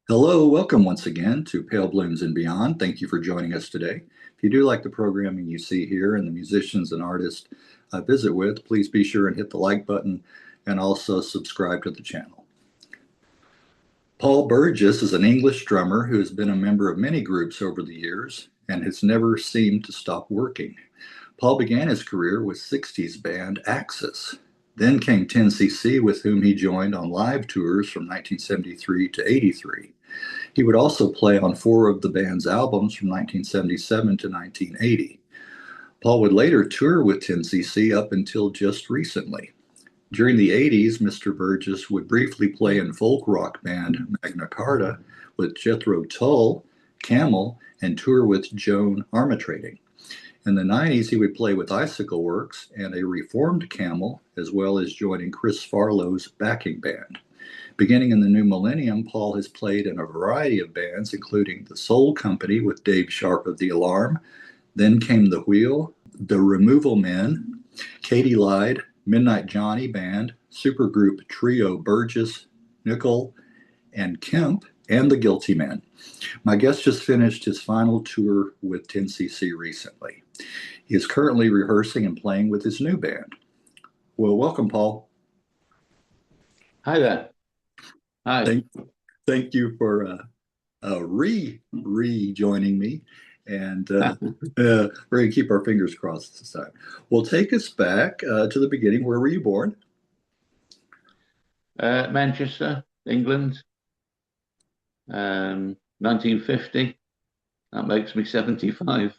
Hello, welcome once again to Pale Blooms and Beyond. Thank you for joining us today. If you do like the programming you see here and the musicians and artists I visit with, please be sure and hit the like button and also subscribe to the channel. Paul Burgess is an English drummer who has been a member of many groups over the years and has never seemed to stop working. Paul began his career with 60s band Axis. Then came 10cc, with whom he joined on live tours from 1973 to 83. He would also play on four of the band's albums from 1977 to 1980. Paul would later tour with 10cc up until just recently. During the 80s, Mr. Burgess would briefly play in folk rock band Magna Carta with Jethro Tull, Camel, and tour with Joan Armatrading. In the 90s, he would play with Icicle Works and a reformed Camel, as well as joining Chris Farlowe's backing band. Beginning in the new millennium, Paul has played in a variety of bands, including The Soul Company with Dave Sharp of The Alarm. Then came The Wheel, The Removal Men, Katy Lied, Midnight Johnny Band, supergroup trio Burgess, Nicol, and Kemp, and The Guilty Men. My guest just finished his final tour with 10cc recently. He is currently rehearsing and playing with his new band. Well, welcome, Paul. Hi there. Hi. Thank you for rejoining me, and we're going to keep our fingers crossed this time. Well, take us back to the beginning. Where were you born? Manchester, England, 1950. That makes me 75.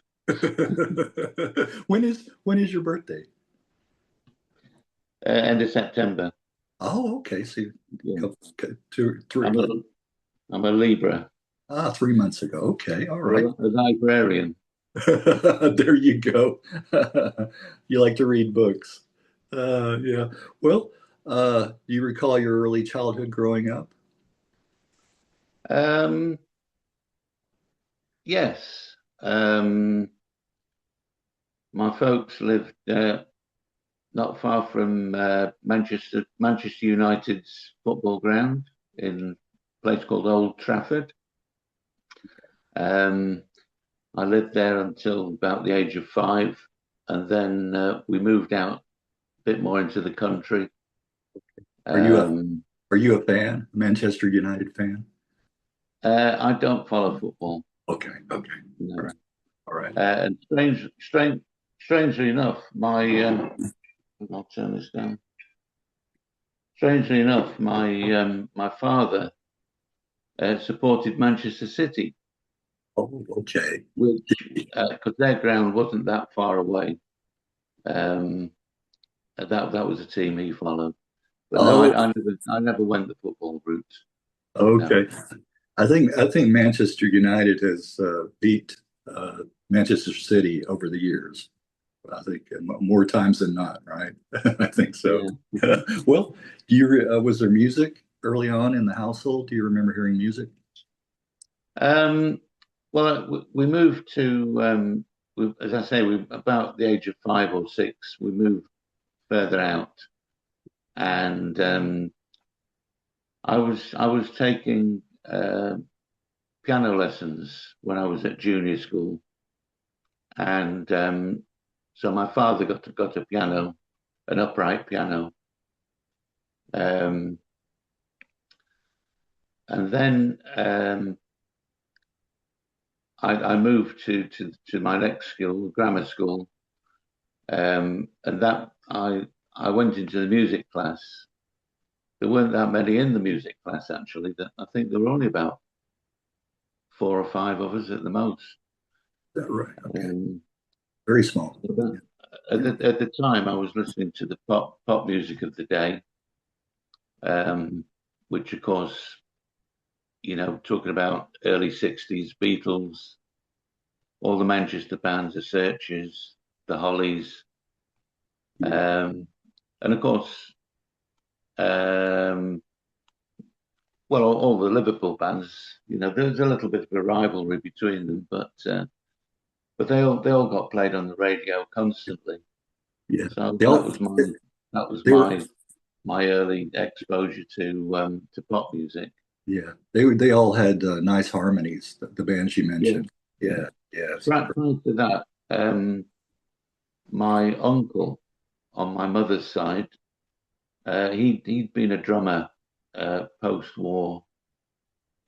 When is your birthday? End of September. Oh, okay. So Yeah. okay, 3 I'm a Libra. 3 months ago. Okay, all right. A librarian. There you go. You like to read books. Yeah. Well, do you recall your early childhood growing up? Um, yes. My folks lived not far from Manchester United's football ground in a place called Old Trafford. I lived there until about the age of 5, and then we moved out a bit more into the country. Are you a Um, are you a fan, Manchester United fan? I don't follow football. Okay, okay. All No. right, all right. And strangely enough, I'll turn this down. Strangely enough, my father supported Manchester City, Oh, okay. which because their ground wasn't that far away. Um, that was a team he followed. But no, Oh, I never went the football route. No. okay. I think Manchester United has beat Manchester City over the years. I think more times than not, right? I think so. Yeah. Well, was there music early on in the household? Do you remember hearing music? Um, we moved to, as I say, we about the age of 5 or 6, we moved further out, and I was taking piano lessons when I was at junior school, and so my father got a piano, an upright piano, um, and then I moved to my next school, grammar school, and that I went into the music class. There weren't that many in the music class actually. That I think there were only about 4 or 5 of us at the most. Is that right? Okay. Um, Very small. but Yeah. at the time, I was listening to the pop music of the day, um, which of course, talking about early '60s Beatles, all the Manchester bands, the Searchers, the Hollies, um, and of course, um, well, all the Liverpool bands. There's a little bit of a rivalry between them, but they all got played on the radio constantly. Yeah. So They all, that was they were my early exposure to pop music. Yeah, they all had nice harmonies. The bands you Yeah. mentioned. Yeah, yeah, Prior to that, my uncle on my mother's side, he'd been a drummer post-war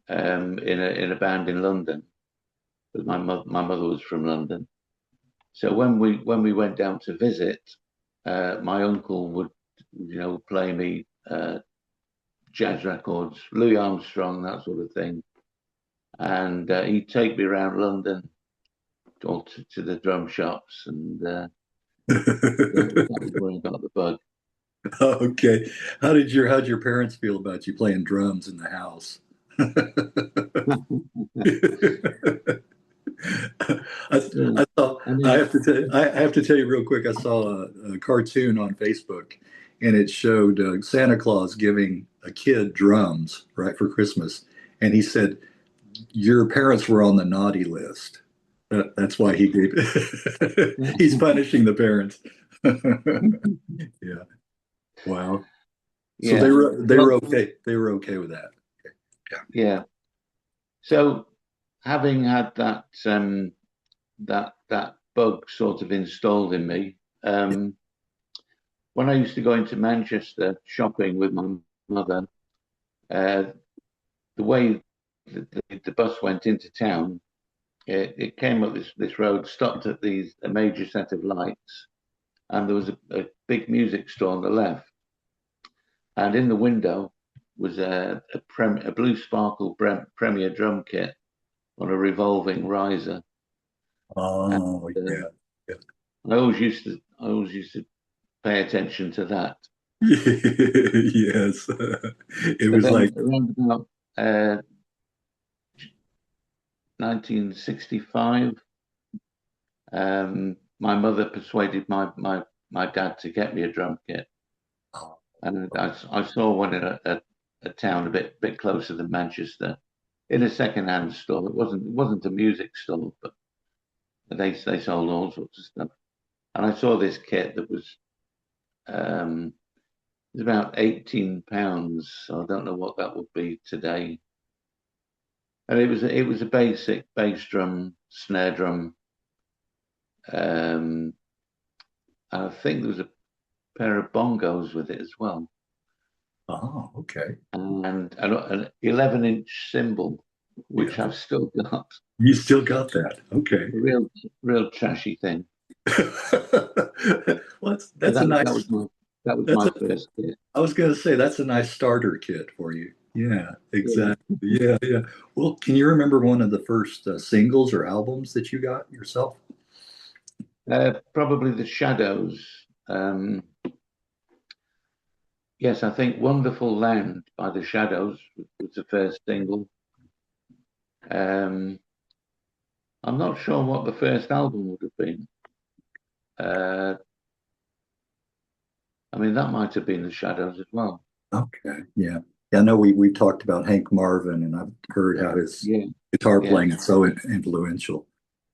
in a band in London. But my mother was from London, so when we went down to visit, my uncle would play me jazz records, Louis Armstrong, that sort of thing, and he'd take me around London or to the drum shops, and that was where I got the bug. Okay. How'd your parents feel about you playing drums in the house? Yeah, I saw. I mean, I have to tell you real quick. I saw a cartoon on Facebook, and it showed Santa Claus giving a kid drums right for Christmas, and he said, "Your parents were on the naughty list." That's why he gave. He's punishing the parents. Yeah. Wow. So yeah. they were Well, okay. They were okay with that. Yeah. yeah. So having had that bug sort of installed in me, when I used to go into Manchester shopping with my mother, uh, the way the bus went into town, it came up this road, stopped at a major set of lights, and there was a big music store on the left, and in the window was a blue sparkle Premier drum kit on a revolving riser. And, Oh, yeah. Yeah. I always used to pay attention to that. Yes. It But was then like, around about uh, 1965, my mother persuaded my dad to get me a drum kit, oh, and I saw one in a town a bit closer than Manchester, in a second-hand store. It wasn't a music store, but they sold all sorts of stuff. And I saw this kit that um, was about £18. So I don't know what that would be today. And it was a basic bass drum, snare drum. Um, and I think there was a pair of bongos with it as well, oh, okay. and an 11-inch cymbal, Yeah. which I've still got. You still got that. Okay. A real trashy thing. Well, But that's a nice, that was that's my a, first kit. I was going to say, that's a nice starter kit for you. Yeah, Yeah. exactly. Yeah, yeah. Well, can you remember one of the first singles or albums that you got yourself? Probably the Shadows. Yes, I think "Wonderful Land" by the Shadows was the first single. Um, I'm not sure what the first album would have been. Uh, I mean, that might have been the Shadows as well. Okay. Yeah. Yeah, I know we talked about Hank Marvin, and I've heard how his Yeah, guitar yeah, playing is so influential.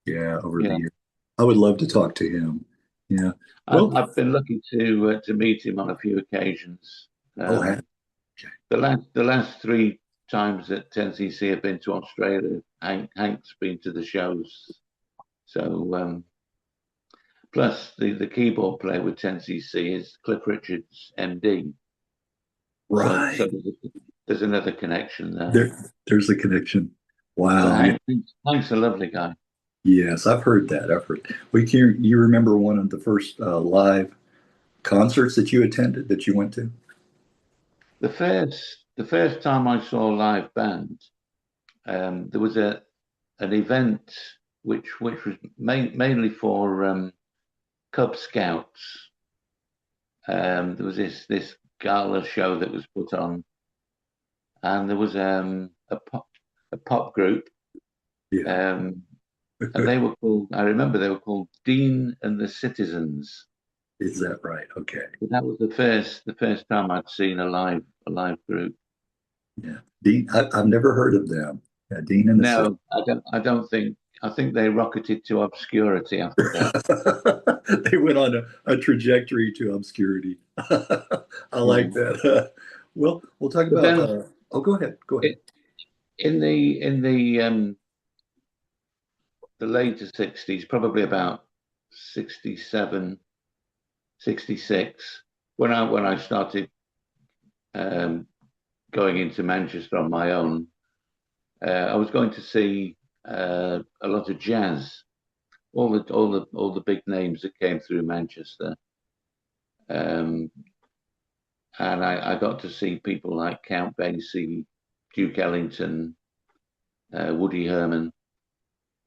Yeah, over the yeah. years. I would love to talk to him. Yeah. I've, Well, I've been lucky to meet him on a few occasions. oh, okay. The last three times that 10cc have been to Australia, Hank's been to the shows. So plus the keyboard player with 10cc is Cliff Richards, MD. So Right. there's another connection there. There's a connection. But Wow. Yeah. Hank's a lovely guy. Yes, I've heard that. I've heard. Well, you remember one of the first live concerts that you attended that you went to? The first time I saw a live band, there was an event which was mainly for Cub Scouts. There was this gala show that was put on, and there was a pop group, Yeah. um, and they were called. I remember they were called Dean and the Citizens. Is that right? Okay. But that was the first time I'd seen a live group. Yeah. Dean, I've never heard of them. Dean and the Six. No, I don't think. I think they rocketed to obscurity after that. They went on a trajectory to obscurity. I Yeah. like that. Well, we'll talk But about. then Oh, go ahead. Go it, ahead. In the later 60s, probably about 67, 66, when I started um, going into Manchester on my own, I was going to see a lot of jazz, all the big names that came through Manchester, um, and I got to see people like Count Basie, Duke Ellington, Woody Herman,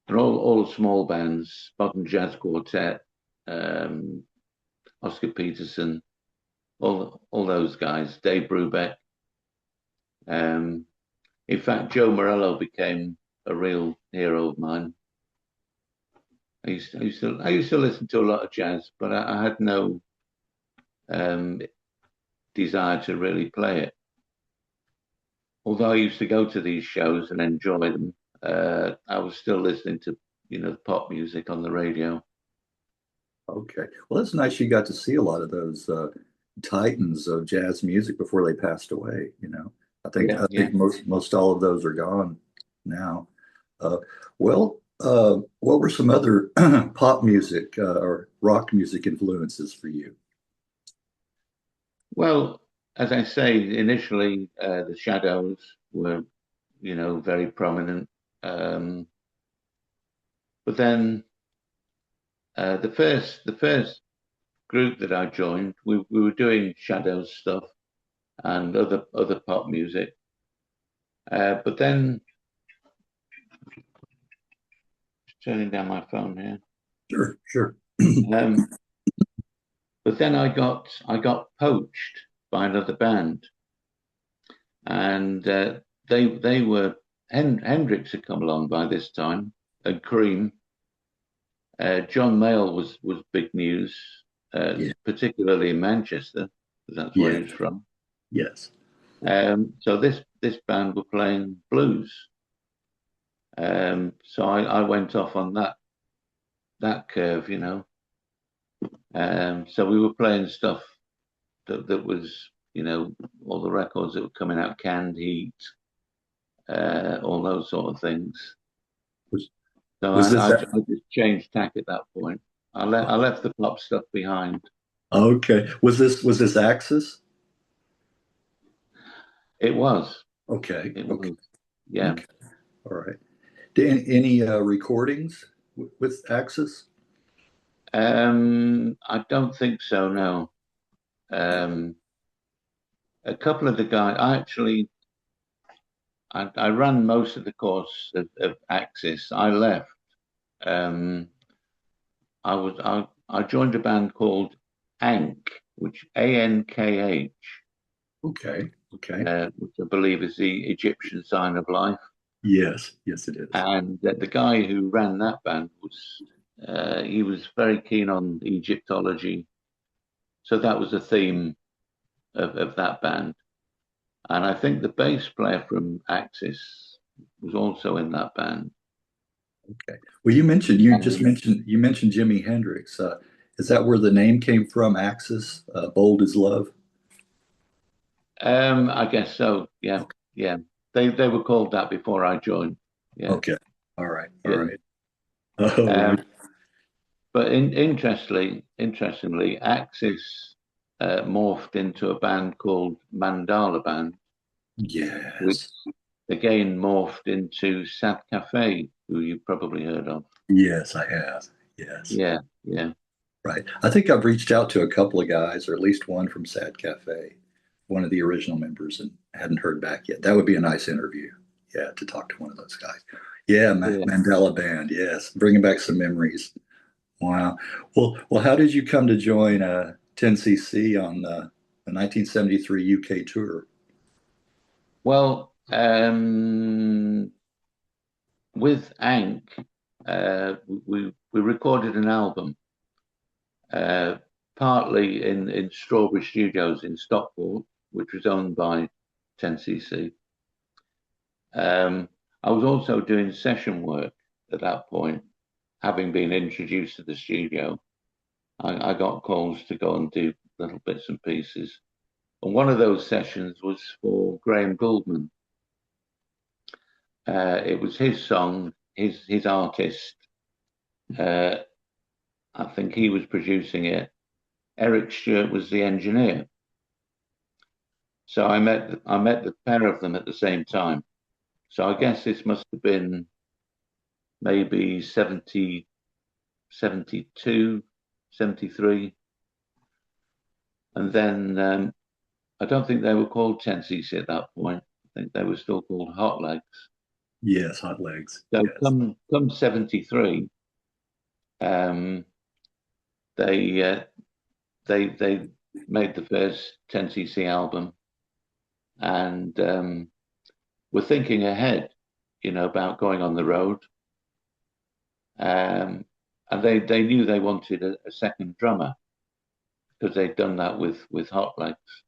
and all small bands, modern jazz quartet, um, Oscar Peterson, all those guys, Dave Brubeck. Um, in fact, Joe Morello became a real hero of mine. I used to listen to a lot of jazz, but I had no um, desire to really play it. Although I used to go to these shows and enjoy them, I was still listening to pop music on the radio. Okay. Well, it's nice you got to see a lot of those titans of jazz music before they passed away. Yeah, I yeah. think most all of those are gone now. Uh, what were some other pop music or rock music influences for you? Well, as I say, initially the Shadows were, very prominent. Um, but then the first group that I joined, we were doing Shadows stuff and other pop music. But then turning down my phone here. Sure, sure. Um, but then I got poached by another band, and they were Hendrix had come along by this time, and Cream. John Mayall was big news, Yeah, particularly in Manchester, because that's where yeah, he's from. yes. So this band were playing blues. So I went off on that curve, So we were playing stuff that was, all the records that were coming out, Canned Heat, all those sort of things. Was So was this I just changed tack at that point. I left the pop stuff behind. okay? Was this Axis? It was. Okay, It okay, was. Yeah. okay. All right. Any recordings with Axis? I don't think so, no. Um, a couple of the guys, I ran most of the course of Axis. I left. Um, I joined a band called Ankh, which Ankh, Okay, okay. which I believe is the Egyptian sign of life. Yes, yes, it is. And the guy who ran that band he was very keen on Egyptology. So that was the theme of that band. And I think the bass player from Axis was also in that band. Okay. Well, Um, you mentioned Jimi Hendrix. Is that where the name came from? Axis, bold as love. I guess so. Yeah, Okay. yeah. They were called that before I joined. Yeah, Okay. All right. All yeah. right. Oh, Um, but interestingly, Axis morphed into a band called Mandala Band, which yes. again morphed into Sad Cafe, who you've probably heard of. Yes, I have. Yes. Yeah, yeah, Right. I think I've reached out to a couple of guys, or at least one from Sad Cafe, one of the original members, and hadn't heard back yet. That would be a nice interview. Yeah, to talk to one of those guys. Yeah, yeah. Mandela Band. Yes, bringing back some memories. Wow. Well, how did you come to join 10cc on the 1973 UK tour? Well, with Ankh, we recorded an album, uh, partly in Strawberry Studios in Stockport, which was owned by 10cc. I was also doing session work at that point, having been introduced to the studio. I got calls to go and do little bits and pieces. And one of those sessions was for Graham Gouldman. It was his song, his artist. Uh, I think he was producing it. Eric Stewart was the engineer. So I met the pair of them at the same time. So I guess this must have been maybe 70, 72, 73. And then I don't think they were called 10cc at that point. I think they were still called Hot Legs. Yes, hot legs. So Yes. come 73, um, they they made the first 10cc album, and were thinking ahead, about going on the road. And they knew they wanted a second drummer because they'd done that with Hot Legs.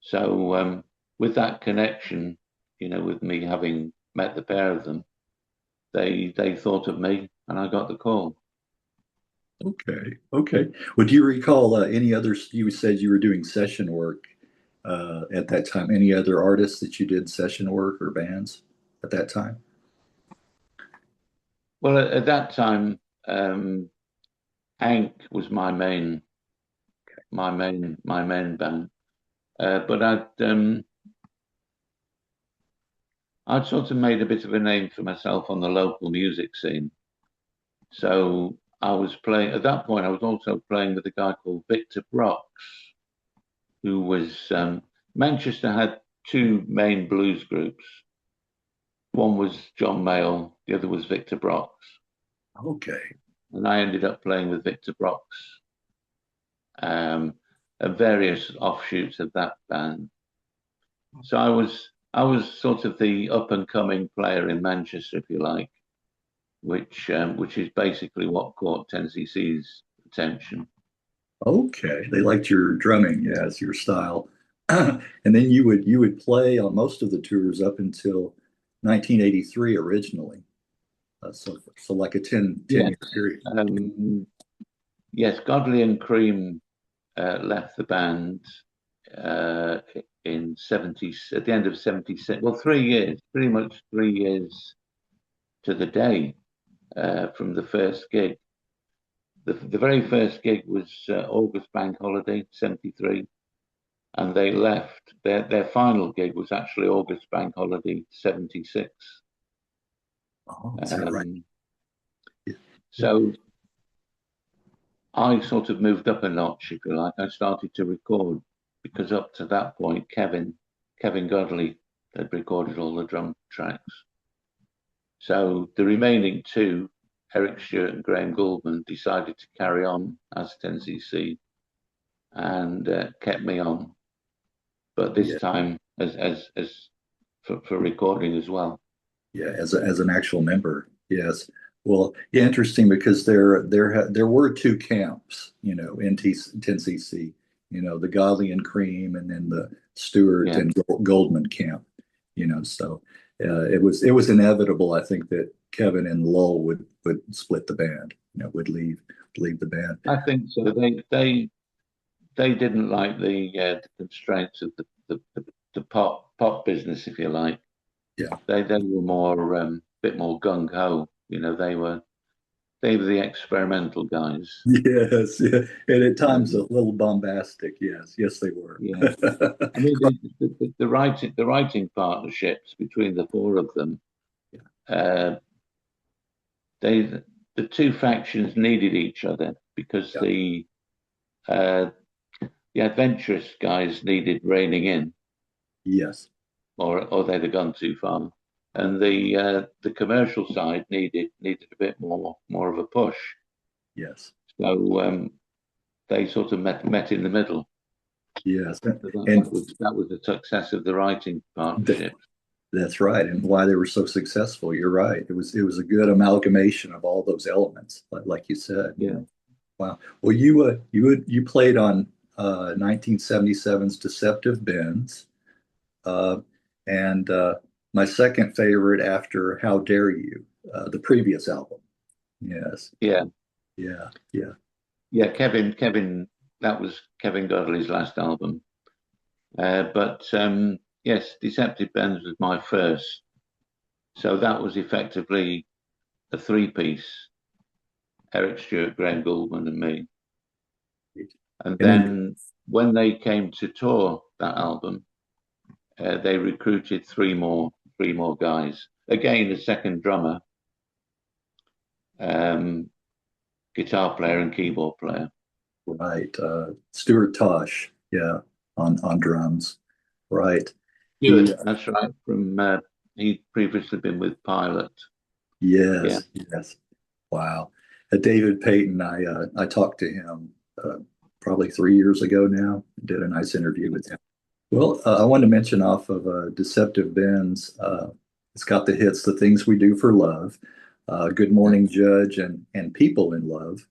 So with that connection, with me having met the pair of them, they thought of me, and I got the call. Okay. Okay. Well, do you recall any others? You said you were doing session work at that time. Any other artists that you did session work or bands at that time? Well, at that time, Hank was my main band. But I'd sort of made a bit of a name for myself on the local music scene. So I was playing at that point. I was also playing with a guy called Victor Brox, who was Manchester had two main blues groups. One was John Mayall, the other was Victor Brox, Okay. and I ended up playing with Victor Brox, um, and various offshoots of that band. So I was sort of the up and coming player in Manchester, if you like, which is basically what caught 10cc's attention. Okay. They liked your drumming, yes, your style. And then you would play on most of the tours up until 1983 originally. So like a 10 Yes, year period. yes. Godley and Cream left the band uh, in 70 at the end of 76. Well, 3 years, pretty much 3 years to the day from the first gig. The very first gig was August Bank Holiday, 73, and they left. Their final gig was actually August Bank Holiday, 76. Oh, is that right? Um, Yeah. so I sort of moved up a notch, if you like. I started to record because up to that point, Kevin Godley had recorded all the drum tracks. So the remaining two, Eric Stewart and Graham Gouldman, decided to carry on as 10cc and kept me on, but this Yeah. time as for recording as well. Yeah, as an actual member, yes. Well, yeah, interesting because there were two camps, in 10cc, the Godley and Cream, and then the Stewart Yeah, and Goldman camp, So it was inevitable, I think, that Kevin and Lowell would split the band, would leave the band. I think so. They didn't like the constraints of the pop business, if you like. Yeah. They were more bit more gung ho. They were the experimental guys. Yes, yeah. And at times a Um, little bombastic. Yes, yes, they were. yeah, I mean the writing partnerships between the four of them. Uh, they the two factions needed each other because Yeah. uh, the adventurous guys needed reining in, Yes. or they'd have gone too far, and the commercial side needed a bit more of a push. Yes. So they sort of met in the middle. Yes. So that, And that was that was the success of the writing th partnership. that's right. And why they were so successful. You're right. It was a good amalgamation of all those elements, like you said. Yeah, Wow. Well, you played on 1977's Deceptive Bends, uh, and my second favorite after How Dare You, the previous album. Yes. yeah, Yeah. Yeah. yeah. Kevin, that was Kevin Godley's last album. But yes, Deceptive Bends was my first So that was effectively a three-piece: Eric Stewart, Graham Gouldman, and me. And And then, then when they came to tour that album, they recruited three more guys. Again, a second drummer, um, guitar player, and keyboard player. right, Stuart Tosh, yeah, on drums, right. He, Stewart, that's right. From he'd previously been with Pilot. Yeah, yes. Wow. David Payton, I talked to him probably 3 years ago now. Did a nice interview with him. Well, I wanted to mention off of Deceptive Ben's. It's got the hits, "The Things We Do for Love," "Good Morning Judge," and "People in Love."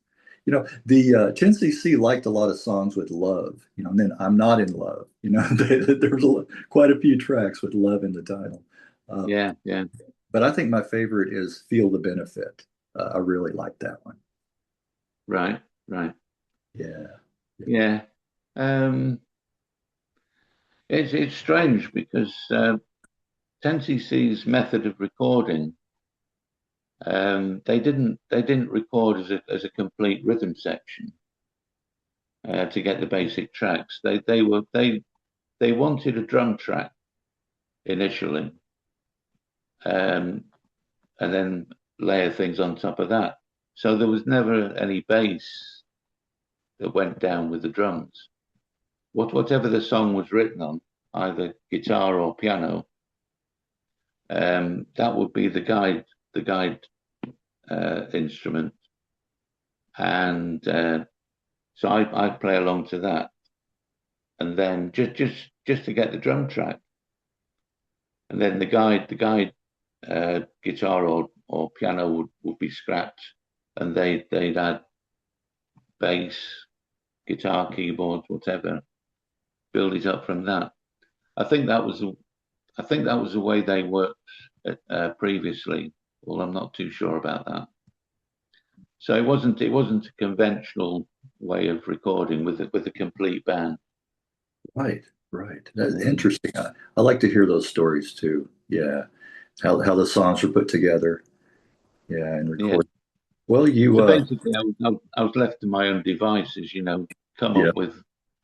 The 10cc liked a lot of songs with love. And then "I'm Not in Love." There's quite a few tracks with love in the title. Uh, yeah. but I think my favorite is "Feel the Benefit." I really like that one. Right. Yeah. Yeah. Um, it's strange because 10cc's method of recording, they didn't record as a complete rhythm section to get the basic tracks. They wanted a drum track initially, um, and then layer things on top of that. So there was never any bass that went down with the drums. Whatever the song was written on, either guitar or piano, that would be the guide instrument, and so I'd play along to that, and then just to get the drum track, and then the guide guitar or piano would be scrapped, and they'd add bass, guitar, keyboards, whatever, build it up from that. I think that was I think that was the way they worked previously. Well, I'm not too sure about that. So it wasn't a conventional way of recording with a complete band. Right, right. That's Um, interesting. I like to hear those stories too. Yeah, how the songs are put together. Yeah, and yeah. record. Well, you So basically, I was left to my own devices. Come yeah, up with,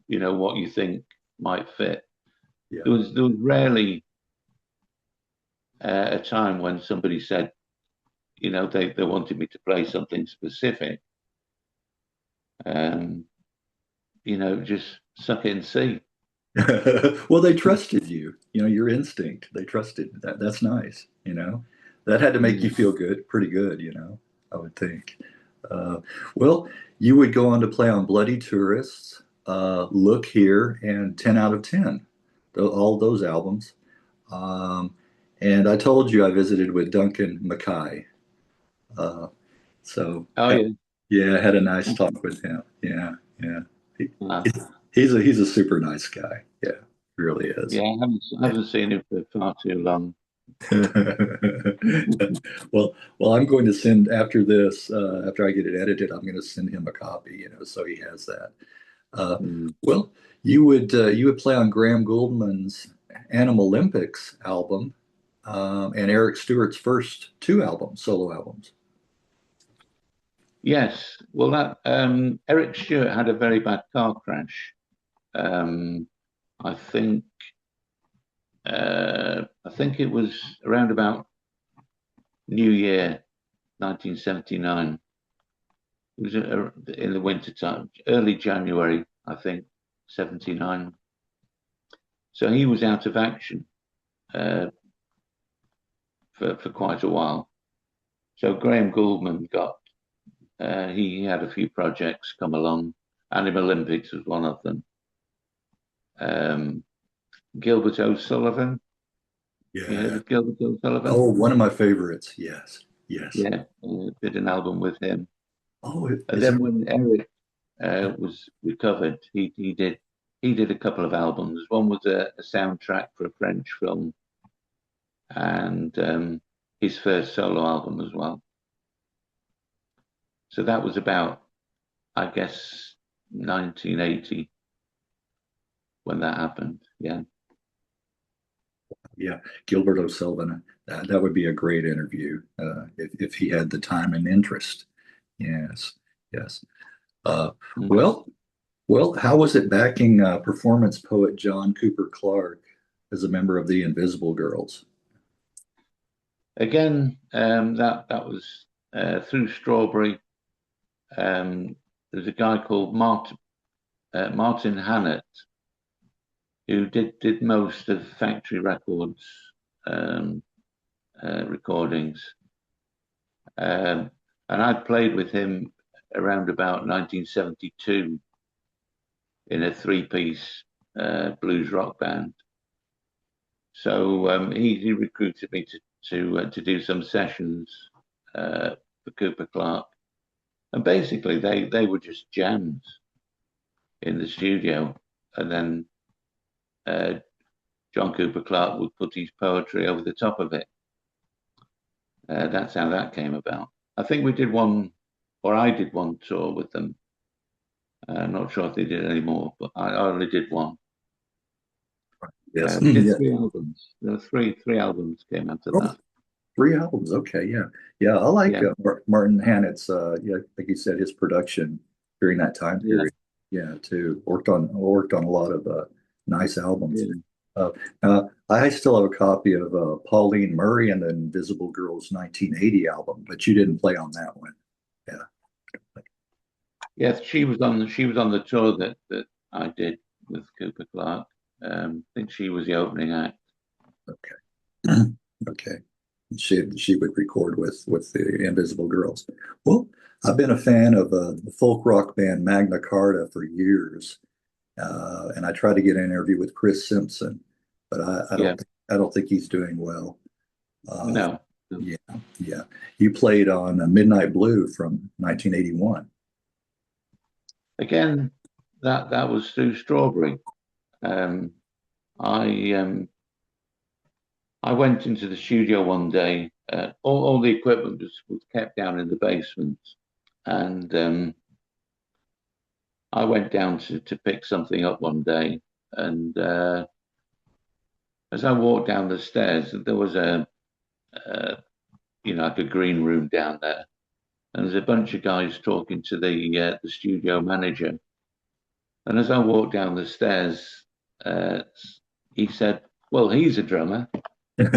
what you think might fit. yeah. There was rarely a time when somebody said, they wanted me to play something specific. Um, just suck it and see. Well, they trusted you. Your instinct. They trusted that. That's nice. That had to make you Mm. feel good, pretty good. I would think. Uh, well, you would go on to play on Bloody Tourists, Look Here, and 10 Out of 10. All those albums. Um, and I told you I visited with Duncan Mackay. Uh, so Oh yeah. yeah, I had a nice talk with him. Yeah, yeah. He, Uh, he's a super nice guy. Yeah, he really is. yeah, I haven't seen him for far too long. Well, I'm going to send after this, after I get it edited, I'm going to send him a copy, so he has that. Uh, Mm. well, you would play on Graham Gouldman's Animal Olympics album, and Eric Stewart's first two albums, solo albums. Yes, well, that Eric Stewart had a very bad car crash. Um, I think it was around about New Year, 1979. It was in the winter time, early January, I think, 79. So he was out of action uh, for quite a while. So Graham Gouldman he had a few projects come along. Animal Olympics was one of them. Um, Gilbert O'Sullivan. You heard Yeah. of Gilbert O'Sullivan? Oh, one of my favorites. Yes. Yes. Yeah, did an album with him. Oh, And is then there? when Eric was recovered, he did a couple of albums. One was a soundtrack for a French film, and his first solo album as well. So that was about, I guess, 1980 when that happened. Yeah. Yeah, Gilbert O'Sullivan. That would be a great interview if he had the time and interest. Yes, yes. Uh, Mm. well, well, how was it backing performance poet John Cooper Clarke as a member of the Invisible Girls? Again, that was through Strawberry. There's a guy called Martin Hannett who did most of Factory Records um, recordings, and I played with him around about 1972 in a three-piece blues rock band. So he recruited me to do some sessions for Cooper Clarke, and basically they were just jams in the studio, and then uh, John Cooper Clarke would put his poetry over the top of it. That's how that came about. I think we did one, or I did one tour with them. Not sure if they did any more, but I only did one. Yes. We did Yeah. three albums. There were three albums came after Oh, that. three albums. Okay. Yeah. Yeah. I like Yeah, Martin Hannett's, yeah, like you said, his production during that time yeah, period. Yeah, too. Worked on a lot of nice albums. yeah. Uh, I still have a copy of Pauline Murray and the Invisible Girls 1980 album, but you didn't play on that one. Yeah. Yes, she was on the tour that I did with Cooper Clarke. I think she was the opening act. Okay. Okay. She would record with the Invisible Girls. Well, I've been a fan of the folk rock band Magna Carta for years, and I tried to get an interview with Chris Simpson, but Yeah, I don't think he's doing well. Uh, no, no. yeah, yeah. You played on Midnight Blue from 1981. Again, that was through Strawberry. Um, I I went into the studio one day. All the equipment was kept down in the basement, and I went down to pick something up one day. And as I walked down the stairs, there was like a green room down there, and there's a bunch of guys talking to the studio manager. And as I walked down the stairs, he said, "Well, he's a drummer." Did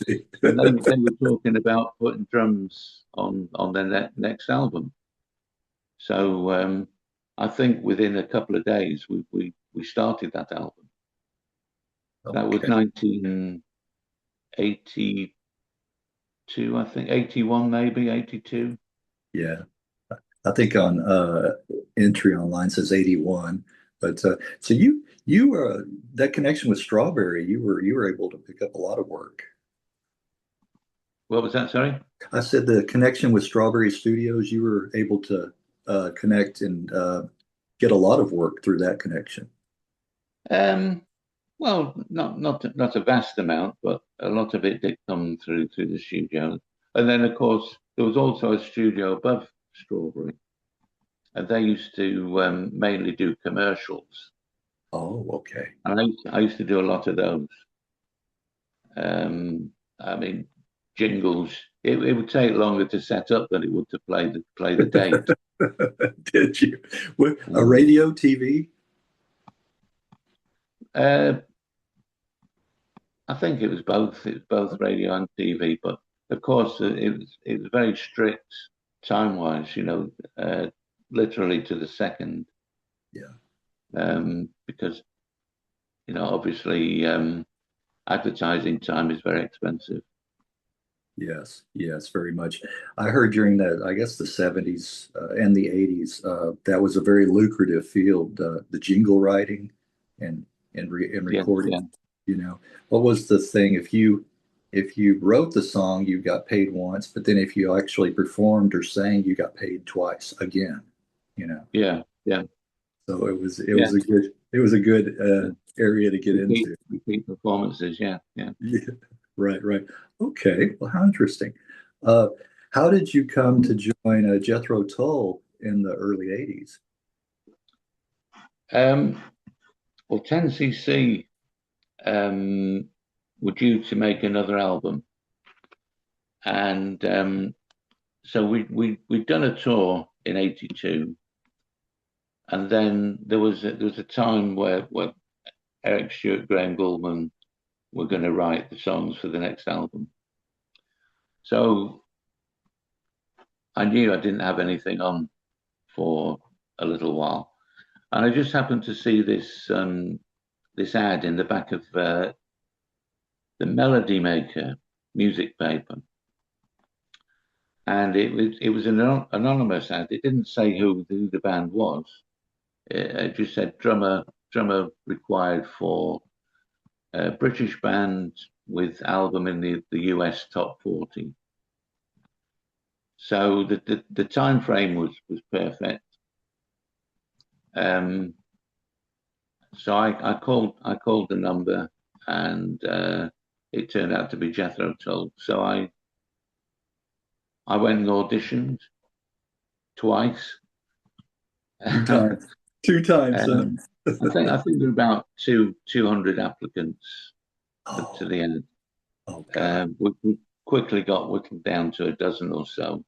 they? And they were talking about putting drums on their next album. So I think within a couple of days we started that album. That was Okay. 1982, I think 81 maybe 82. Yeah. I think on entry online says 81. But so you that connection with Strawberry, you were able to pick up a lot of work. What was that? Sorry. I said the connection with Strawberry Studios, you were able to connect and get a lot of work through that connection. Um, well, not a vast amount, but a lot of it did come through the studio. And then of course there was also a studio above Strawberry, and they used to mainly do commercials. Oh, okay. And I used to do a lot of those. I mean, jingles. It would take longer to set up than it would to play the date. Did you? A Um, radio, TV? uh, I think it was both. It was both radio and TV, but of course it was very strict time wise. Literally to the second, Yeah. because obviously advertising time is very expensive. Yes, yes, very much. I heard during I guess the 70s and the 80s, that was a very lucrative field, the jingle writing and Yeah, recording. yeah. What was the thing? If you wrote the song, you got paid once, but then if you actually performed or sang, you got paid twice again. You know, Yeah, yeah, so yeah. it was a good Yeah. area to get Repeat, into. repeat performances. Yeah, yeah. Yeah, right, right. Okay, well, how interesting. Uh, how did you come to join Jethro Tull in the early 80s? Um, well, 10cc. were due to make another album, and so we'd done a tour in '82, and then there was a time where Eric Stewart, Graham Gouldman were going to write the songs for the next album. So I knew I didn't have anything on for a little while, and I just happened to see this ad in the back of the Melody Maker music paper, and it was an anonymous ad. It didn't say who the band was. It just said drummer required for a British band with album in the US top 40. So the time frame was perfect. So I called the number, and it turned out to be Jethro Tull. So I went and auditioned twice. Two times. Two times. I think there were about 200 applicants to the end. Okay. We quickly got whittled down to a dozen or so.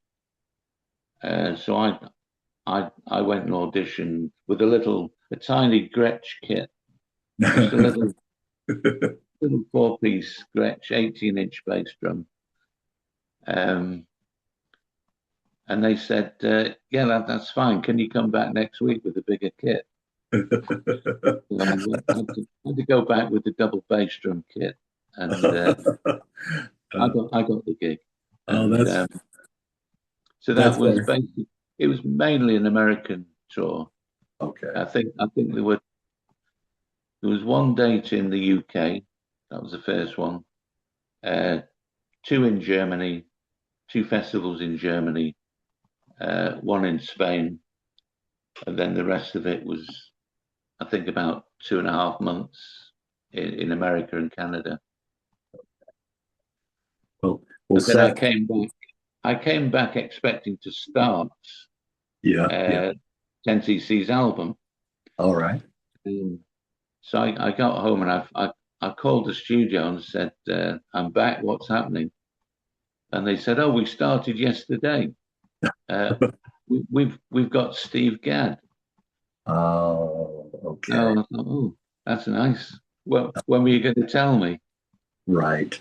So I went and auditioned with a tiny Gretsch kit, just a little 4-piece Gretsch, 18-inch bass drum. And they said, yeah, that's fine. Can you come back next week with a bigger kit? So I had to go back with the double bass drum kit, and I got the gig. And, so that was basically, it was mainly an American tour. Okay. I think there was one date in the UK. That was the first one. 2 in Germany, 2 festivals in Germany, 1 in Spain, and then the rest of it was, I think, about 2.5 months in America and Canada. Well, then I came back expecting to start 10cc's album. All right. So I got home, and I called the studio and said, I'm back, what's happening? And they said, oh, we started yesterday. We've got Steve Gadd. Oh, okay. Oh, I thought, oh, that's nice. Well, when were you going to tell me? Right.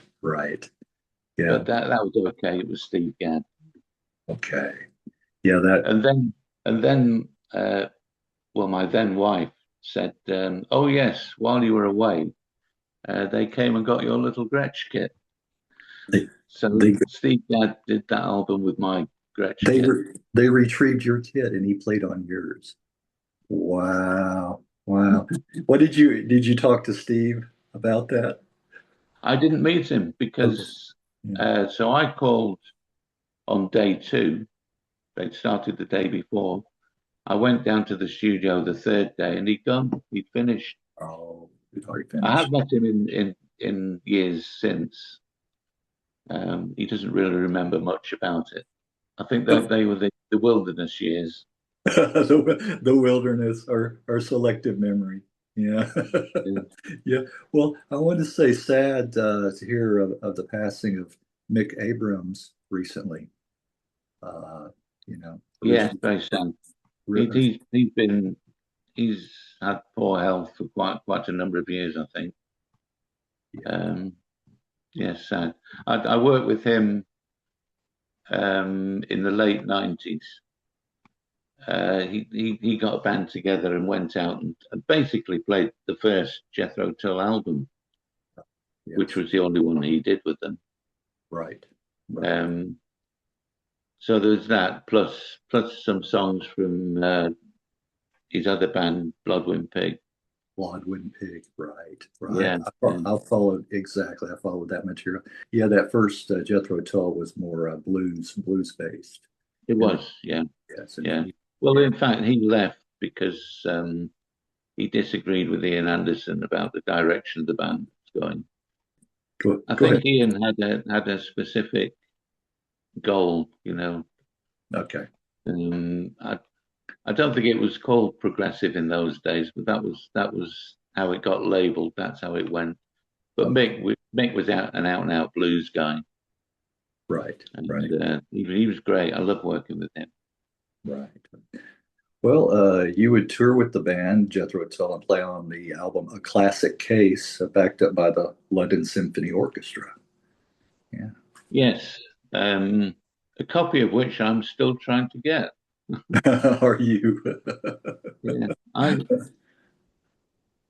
Yeah. But that was okay. It was Steve Gadd. Okay. Yeah. And then well, my then wife said, oh yes, while you were away, they came and got your little Gretsch kit. Steve Gadd did that album with my Gretsch kit. They retrieved your kit and he played on yours. Wow. What did you talk to Steve about that? I didn't meet him because so I called on day 2. They'd started the day before. I went down to the studio the 3rd day, and he'd gone. He'd finished. Oh, he'd already finished. I have met him in years since. He doesn't really remember much about it. I think that they were the wilderness years. the wilderness, our selective memory. Yeah. Yeah. Well, I want to say sad to hear of the passing of Mick Abrams recently. Yeah, very sad. He's had poor health for quite a number of years, I think. Yes, sad. I worked with him in the late 90s. He got a band together and went out and basically played the first Jethro Tull album, which was the only one he did with them. Right. So there's that, plus some songs from his other band, Bloodwind Pig. Bloodwind Pig, right. Yeah. I followed that material. Yeah, that first Jethro Tull was more blues based. It was, yeah. Yes. Yeah. Well, in fact, he left because he disagreed with Ian Anderson about the direction the band was going. I think Ian had a specific goal, Okay. I don't think it was called progressive in those days, but that was how it got labeled. That's how it went. But Oh, Mick was an out and out blues guy, right, right, and he was great. I love working with him. right. Well, you would tour with the band Jethro Tull and play on the album A Classic Case, backed up by the London Symphony Orchestra. Yeah. Yes, um, a copy of which I'm still trying to get. Are you? Yeah, I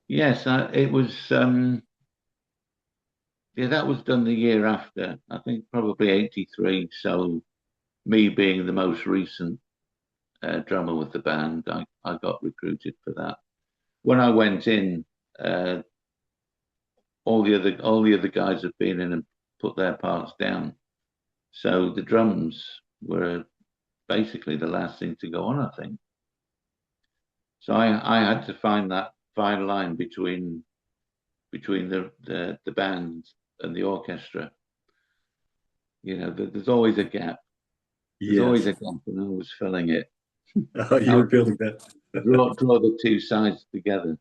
yes, it was. Yeah, that was done the year after. I think probably '83. So me being the most recent drummer with the band, I got recruited for that. When I went in, uh, all the other guys had been in and put their parts down. So the drums were basically the last thing to go on, I think. So I had to find that fine line between the band and the orchestra. There's always a gap. There's always Yes. a gap, and I was filling it. Oh, you How were to feeling that. draw the two sides together.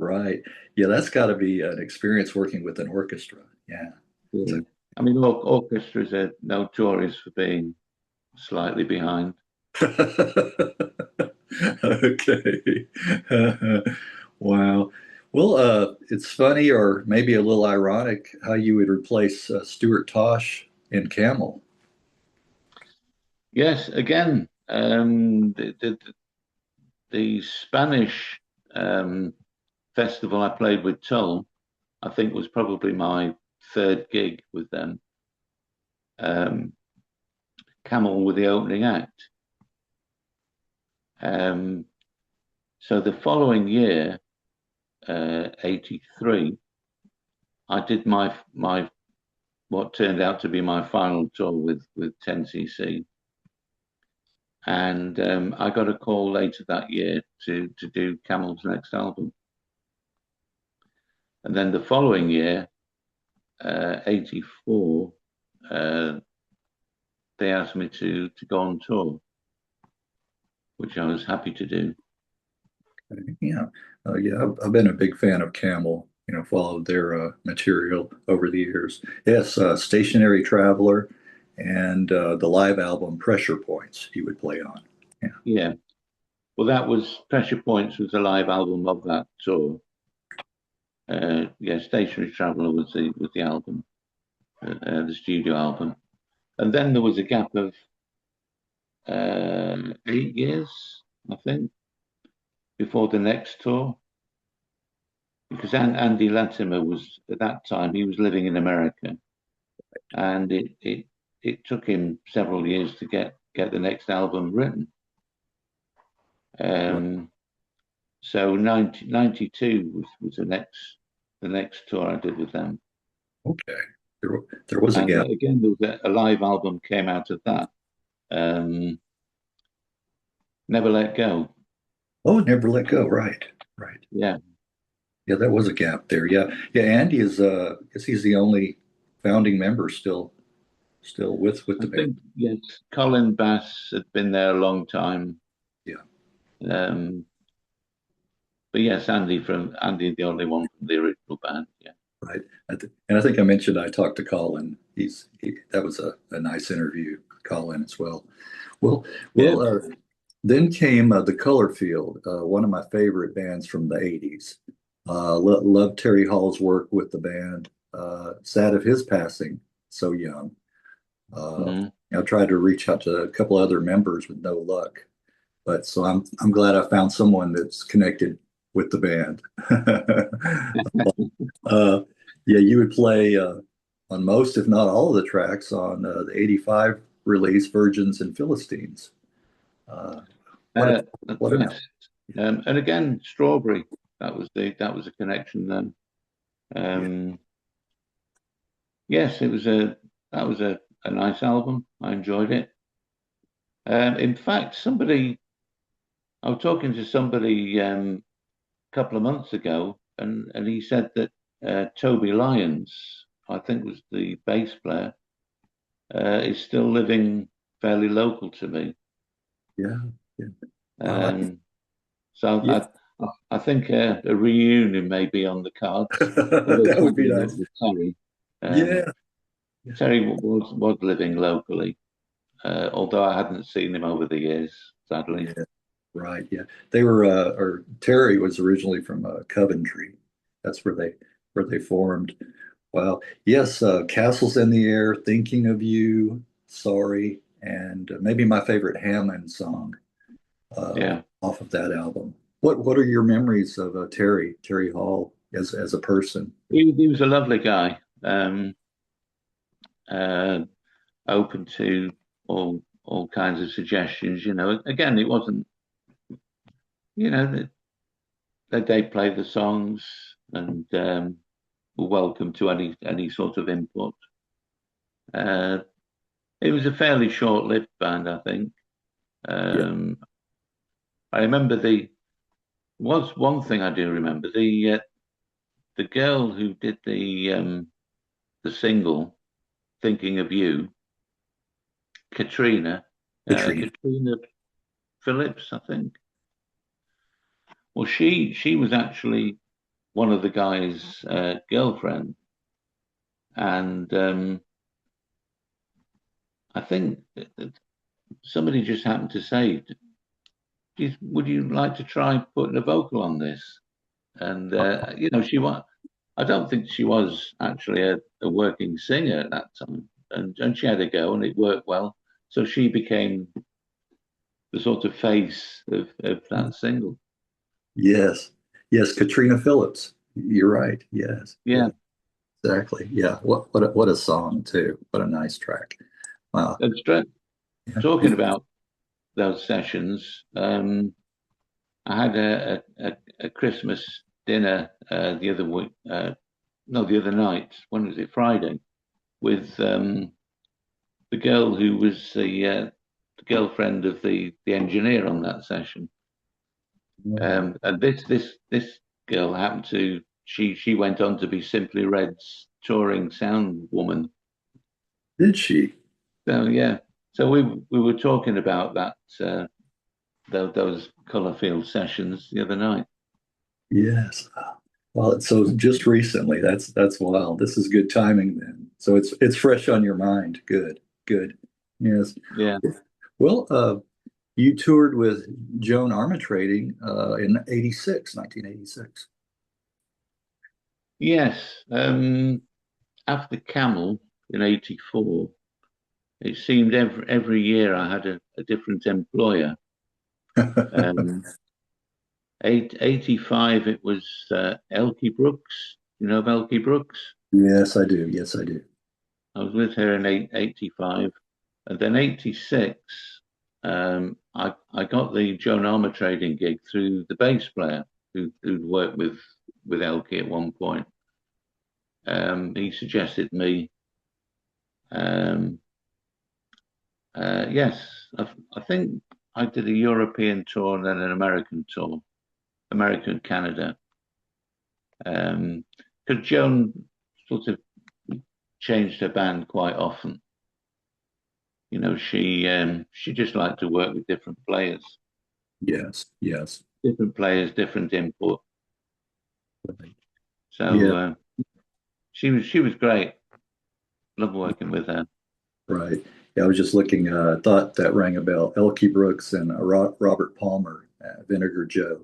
Right. Yeah, that's got to be an experience working with an orchestra. Yeah. Yeah. So, I mean, orchestras are notorious for being slightly behind. okay. Wow. Well, it's funny or maybe a little ironic how you would replace Stuart Tosh in Camel. Yes, again, the Spanish festival I played with Tull, I think was probably my third gig with them. Um, Camel were the opening act. Um, so the following year, '83, I did my what turned out to be my final tour with 10cc, and I got a call later that year to do Camel's next album, and then the following year, '84, uh, they asked me to go on tour, which I was happy to do. Yeah. Yeah, I've been a big fan of Camel, followed their material over the years. Yes, Stationary Traveler and the live album Pressure Points he would play on. Yeah. Yeah, well, that was Pressure Points was the live album of that tour. Yeah, Stationary Traveller was the album, the studio album, and then there was a gap of 8 years, I think, before the next tour, because Andy Latimer was at that time he was living in America, and it took him several years to get the next album written. Right. So 92 was the next tour I did with them. Okay. There was a And gap. again, there was a live album came out of that. Um, Never Let Go. Oh, Never Let Go. Right. Right. Yeah, Yeah, that was a gap there. Yeah. Yeah, Andy is I guess he's the only founding member still with I the band. think yes. Colin Bass had been there a long time. Yeah. Um, but yes, Andy, the only one from the original band. Yeah, Right. And I think I mentioned I talked to Colin. That was a nice interview, Colin as well. Well, yeah. well. Then came the Color Field, one of my favorite bands from the '80s. Loved Terry Hall's work with the band. Sad of his passing so young. Mm-hmm. I tried to reach out to a couple other members with no luck, but so I'm glad I found someone that's connected with the band. uh, yeah, you would play on most, if not all, of the tracks on the '85 release, Virgins and Philistines. Uh, what a That's what an right. album! And again, Strawberry. That was a connection then. Yeah, Yes, that was a nice album. I enjoyed it. In fact, I was talking to somebody a couple of months ago, and he said that Toby Lyons, I think was the bass player, is still living fairly local to me. yeah, yeah. Wow, Um, so yeah, I think a reunion may be on the cards, although That would be sadly not nice. with Terry. Um, Yeah. Yeah. Terry was living locally, although I hadn't seen him over the years, sadly. Yeah. Right. Yeah. They were, or Terry was originally from Coventry. That's where they formed. Wow. Yes. Castles in the Air, Thinking of You, Sorry, and maybe my favorite Hammond song Yeah, off of that album. What are your memories of Terry Hall as a person? he was a lovely guy, uh, open to all kinds of suggestions. Again, it wasn't, you know, they played the songs and were welcome to any sort of input. Uh, it was a fairly short-lived band, I think. Yeah. Um, I remember was one thing I do remember the girl who did the single "Thinking of You," Katrina, Katrina. Katrina Phillips, I think. Well, she was actually one of the guy's girlfriend, and I think that somebody just happened to say, "Would you like to try putting a vocal on this?" And she was. I don't think she was actually a working singer at that time, and she had a go, and it worked well. So she became the sort of face of that single. Yes. Yes. Katrina Phillips. You're right. Yes. Yeah, Yeah. Exactly. Yeah. What a song too. What a nice track. Wow. and Yeah. talking about those sessions, I had a Christmas dinner the other week, no, the other night. When was it? Friday, with the girl who was the girlfriend of the engineer on that session. And this girl happened to she went on to be Simply Red's touring sound woman. Did she? So yeah, so we were talking about that those Colourfield sessions the other night. Yes. Well, so just recently, that's wild. This is good timing then. So it's fresh on your mind. Good, good. Yes. Yeah. Well, you toured with Joan Armatrading in 1986. Yes. After Camel in '84, it seemed every year I had a different employer. Um, 85, it was Elkie Brooks. You know of Elkie Brooks? Yes, I do. Yes, I do. I was with her in 85. And then 86, I got the Joan Armatrading gig through the bass player who'd worked with Elkie at one point. He suggested me. Um, yes, I think I did a European tour and then an American tour, American Canada. Because Joan sort of changed her band quite often. She just liked to work with Yes, yes. different players, different input. So Yeah, she was great. Love working with her. right. Yeah, I was just looking. I thought that rang a bell. Elkie Brooks and Robert Palmer, Vinegar Joe.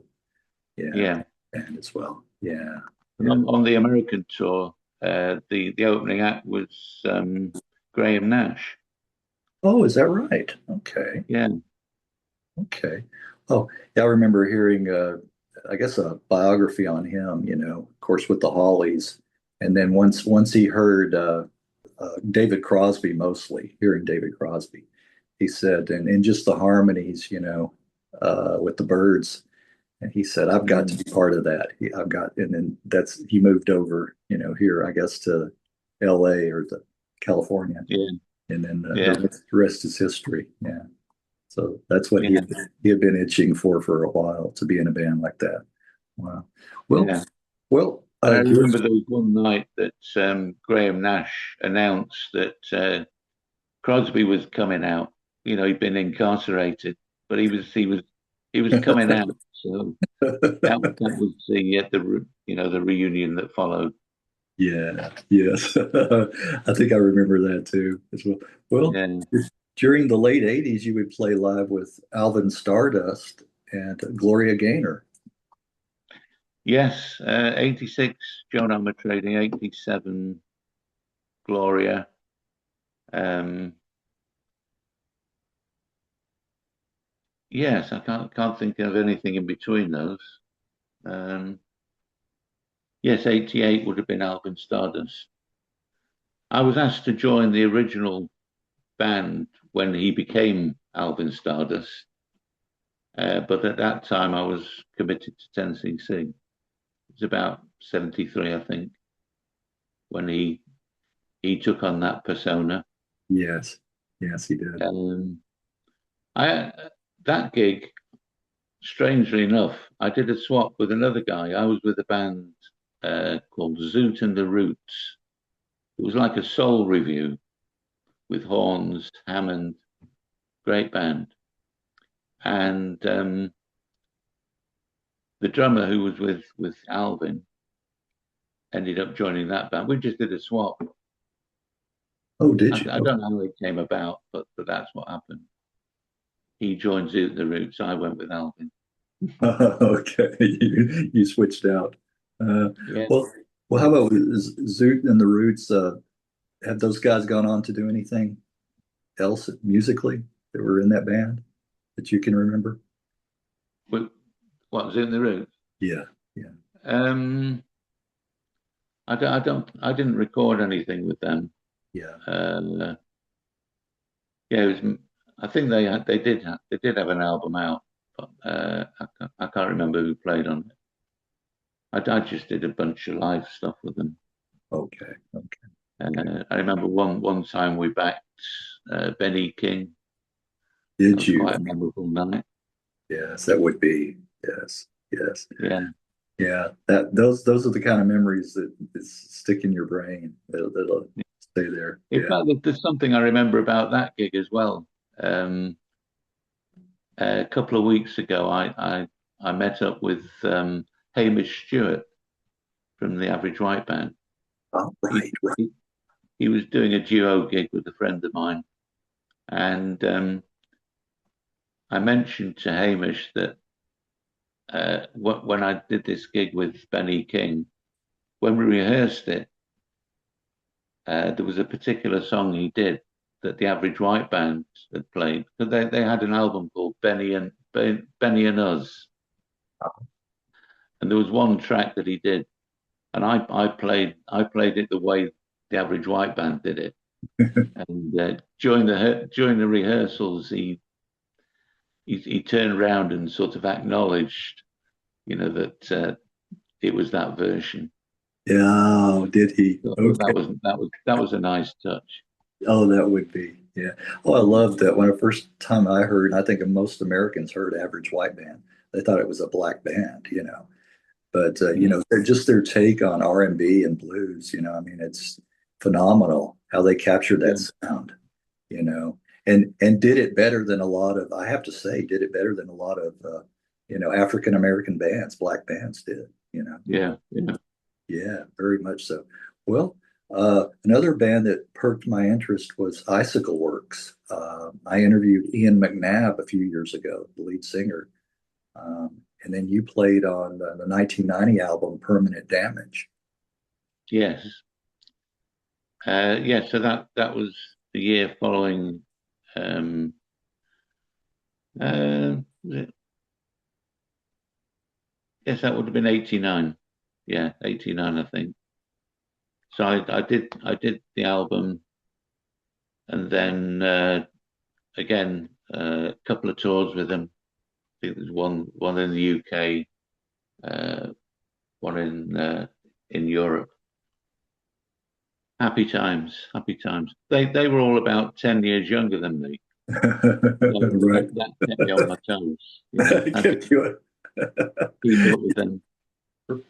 Yeah, Yeah. and as well. Yeah, And yeah. on the American tour, the opening act was Graham Nash. Oh, is that right? Okay. Yeah, Okay. Oh, yeah, I remember hearing, I guess, a biography on him, of course, with the Hollies. And then once he heard David Crosby, mostly hearing David Crosby, he said, and just the harmonies, with the birds. And he said, I've got to mm, be part of that. And then he moved over, here, I guess, to LA or the California. yeah, And then yeah, the rest is history. Yeah. So that's what yeah, he had been itching for a while, to be in a band like that. Wow. Well, yeah. well, And I remember Chris, there was one night that Graham Nash announced that Crosby was coming out. He'd been incarcerated, but he was coming out. So That was the reunion that followed. Yeah, yes. I think I remember that too as well. Well, Yeah. during the late 80s, you would play live with Alvin Stardust and Gloria Gaynor. Yes, 86 Joan Armatrading, 87 Gloria. Um, yes, I can't think of anything in between those. Um, yes, 88 would have been Alvin Stardust. I was asked to join the original band when he became Alvin Stardust, but at that time I was committed to 10cc. It was about 73, I think, when he took on that persona. Yes, yes, he did. Um, I that gig, strangely enough, I did a swap with another guy. I was with a band called Zoot and the Roots. It was like a soul review with horns, Hammond, great band. And the drummer who was with Alvin ended up joining that band. We just did a swap. Oh, did you? I don't know how it came about, but that's what happened. He joined Zoot and the Roots. I went with Alvin. Okay, you switched out. Uh, Yeah. well, well, how about Zoot and the Roots? Have those guys gone on to do anything else musically that were in that band that you can remember? What was in the Roots? Yeah, yeah, Um, I didn't record anything with them. yeah. Uh, yeah, it was. I think they did have an album out, but I can't remember who played on it. I just did a bunch of live stuff with them. Okay, okay. I remember one time we backed Benny King. That Did was quite a you? memorable night. Yes, that would be. Yes, yes. Yeah. Yeah, that those are the kind of memories that stick in your brain. That'll stay there. In Yeah. fact, there's something I remember about that gig as well. Um, a couple of weeks ago, I met up with Hamish Stewart from the Average White Band. Oh, He, right, right. he he was doing a duo gig with a friend of mine, and I mentioned to Hamish that when I did this gig with Benny King, when we rehearsed it, there was a particular song he did that the Average White Band had played. So they had an album called Benny and Us, and there was one track that he did, and I played it the way the Average White Band did it. And during the rehearsals, he turned around and sort of acknowledged, that it was that version. Yeah, oh, did he? So I thought Okay. that was a nice touch. Oh, that would be. Yeah. Oh, I love that. When the first time I heard, I think most Americans heard Average White Band, they thought it was a black band. But Yeah, they're just their take on R&B and blues. I mean, it's phenomenal how they captured that yeah, sound. You know, and did it better than a lot of. I have to say, did it better than a lot of African American bands, black bands did. yeah, yeah. Yeah, very much so. Well, another band that perked my interest was Icicle Works. I interviewed Ian McNabb a few years ago, the lead singer. And then you played on the 1990 album Permanent Damage. Yes, yeah. So that was the year following. Um, was it? Yes, that would have been 89. Yeah, 89, I think. So I did the album, and then again a couple of tours with them. I think there's one in the UK, one in Europe. Happy times, happy times. They were all about 10 years younger than me, so Right. that kept me on my toes. Had to Get you keep up with them.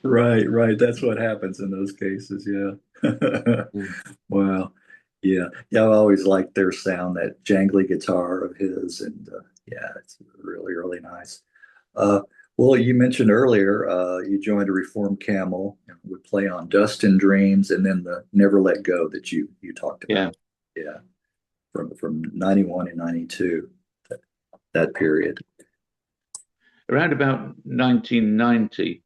right, right. That's what happens in those cases. Yeah. Mm. Wow. Yeah. Yeah. I always liked their sound, that jangly guitar of his. And yeah, it's really, really nice. Uh, Well, you mentioned earlier you joined a reformed Camel and would play on Dust and Dreams, and then the Never Let Go that you talked Yeah, about. Yeah, from 91 and 92, that, that period. around about 1990,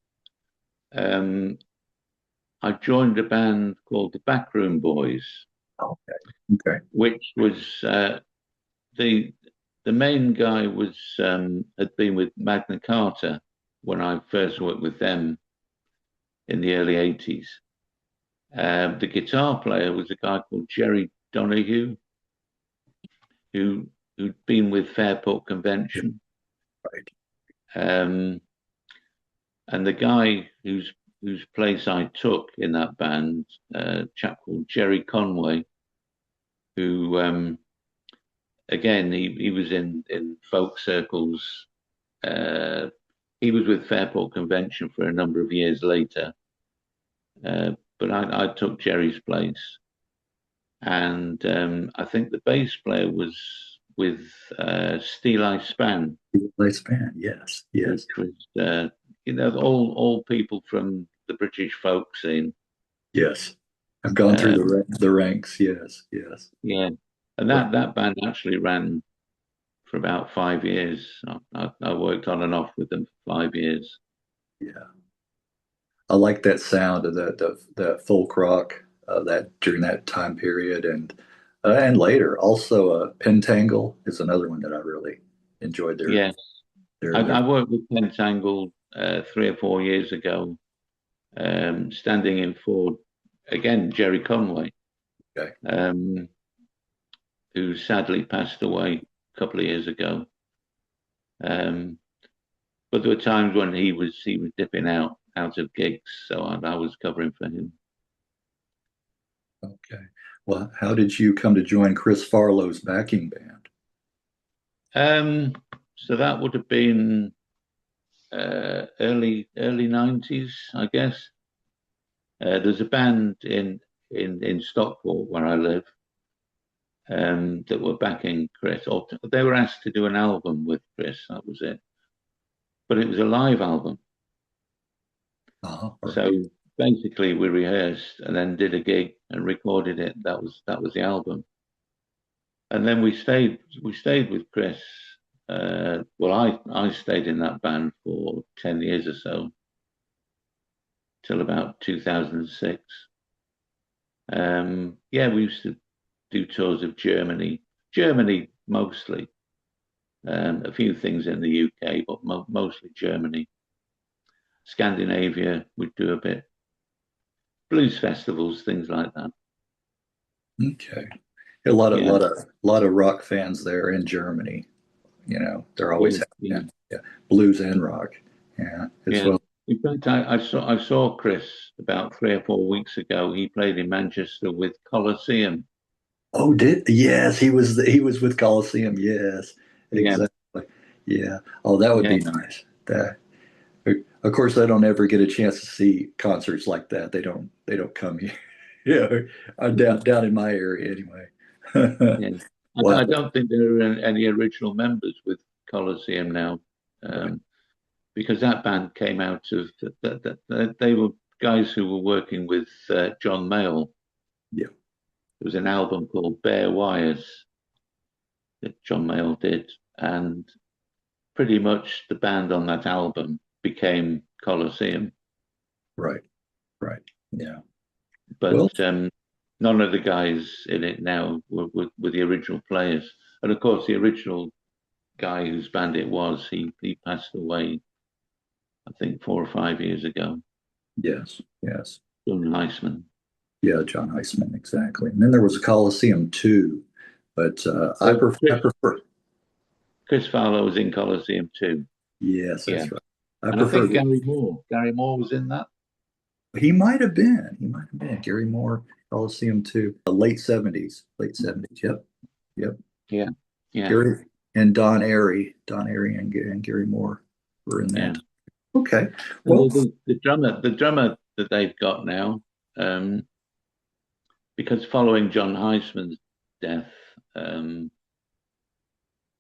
um, I joined a band called the Backroom Boys, Okay. Okay. which was the the main guy was had been with Magna Carta when I first worked with them in the early 80s. The guitar player was a guy called Jerry Donahue, who who'd been with Fairport Yeah, Convention. right. Um, and the guy whose place I took in that band, a chap called Jerry Conway, who again he was in folk circles. Uh, he was with Fairport Convention for a number of years later, but I took Jerry's place, and I think the bass player was with Steel Span, Nice band. Yes. which Yes. was all people from the British folk scene. Yes. I've gone through Um, the ranks. Yes. Yes. yeah, and Right. that band actually ran for about 5 years. I worked on and off with them for 5 years. Yeah. I like that sound of that folk rock that during that time period and later. Also, Pentangle is another one that I really enjoyed Yeah, their I worked with Pentangle 3 or 4 years ago, standing in for again Jerry Conway, okay. um, who sadly passed away a couple of years ago. Um, but there were times when he was dipping out of gigs, so I was covering for him. Okay. Well, how did you come to join Chris Farlowe's backing band? Um, so that would have been early 90s, I guess. There's a band in Stockport where I live that were backing Chris. Or they were asked to do an album with Chris. That was it, but it was a live album. Right. So basically, we rehearsed and then did a gig and recorded it. That was the album. And then we stayed with Chris. Well, I stayed in that band for 10 years or so, till about 2006. Yeah, we used to do tours of Germany mostly. A few things in the UK, but mostly Germany. Scandinavia, we'd do a bit. Blues festivals, things like that. Okay. A lot of Yeah, lot of lot of rock fans there in Germany. They're always yeah, have yeah, been. Yeah, blues and rock. Yeah, it's yeah. well. In fact, I saw Chris about 3 or 4 weeks ago. He played in Manchester with Colosseum. Oh, did yes, he was with Coliseum. Yes, Yeah, exactly. Yeah. Oh, that would yeah, be nice. That of course I don't ever get a chance to see concerts like that. They don't come here. Yeah, down in my area anyway. yeah. Wow. I don't think there are any original members with Colosseum now, Right. um, because that band came out of they were guys who were working with John Mayall. Yeah. There was an album called Bare Wires that John Mayall did, and pretty much the band on that album became Colosseum. Right. Right. Yeah. But Well, none of the guys in it now were the original players. And of course, the original guy whose band it was, he passed away, I think, 4 or 5 years ago. yes. Yes. John Heisman. Yeah, John Heisman, exactly. And then there was a Coliseum too, but Oh, I prefer. Chris Farlowe was in Colosseum too. Yes, Yeah. that's right. I And I prefer. think Gary Moore was in that. He might have been. He might have been Gary Moore, Coliseum too. The late '70s. Late '70s. Yep. Yep. Yeah. Yeah. Gary and Don Airy and Gary Moore were in Yeah. that. Okay. And Well, the drummer that they've got now, um, because following John Heisman's death, um,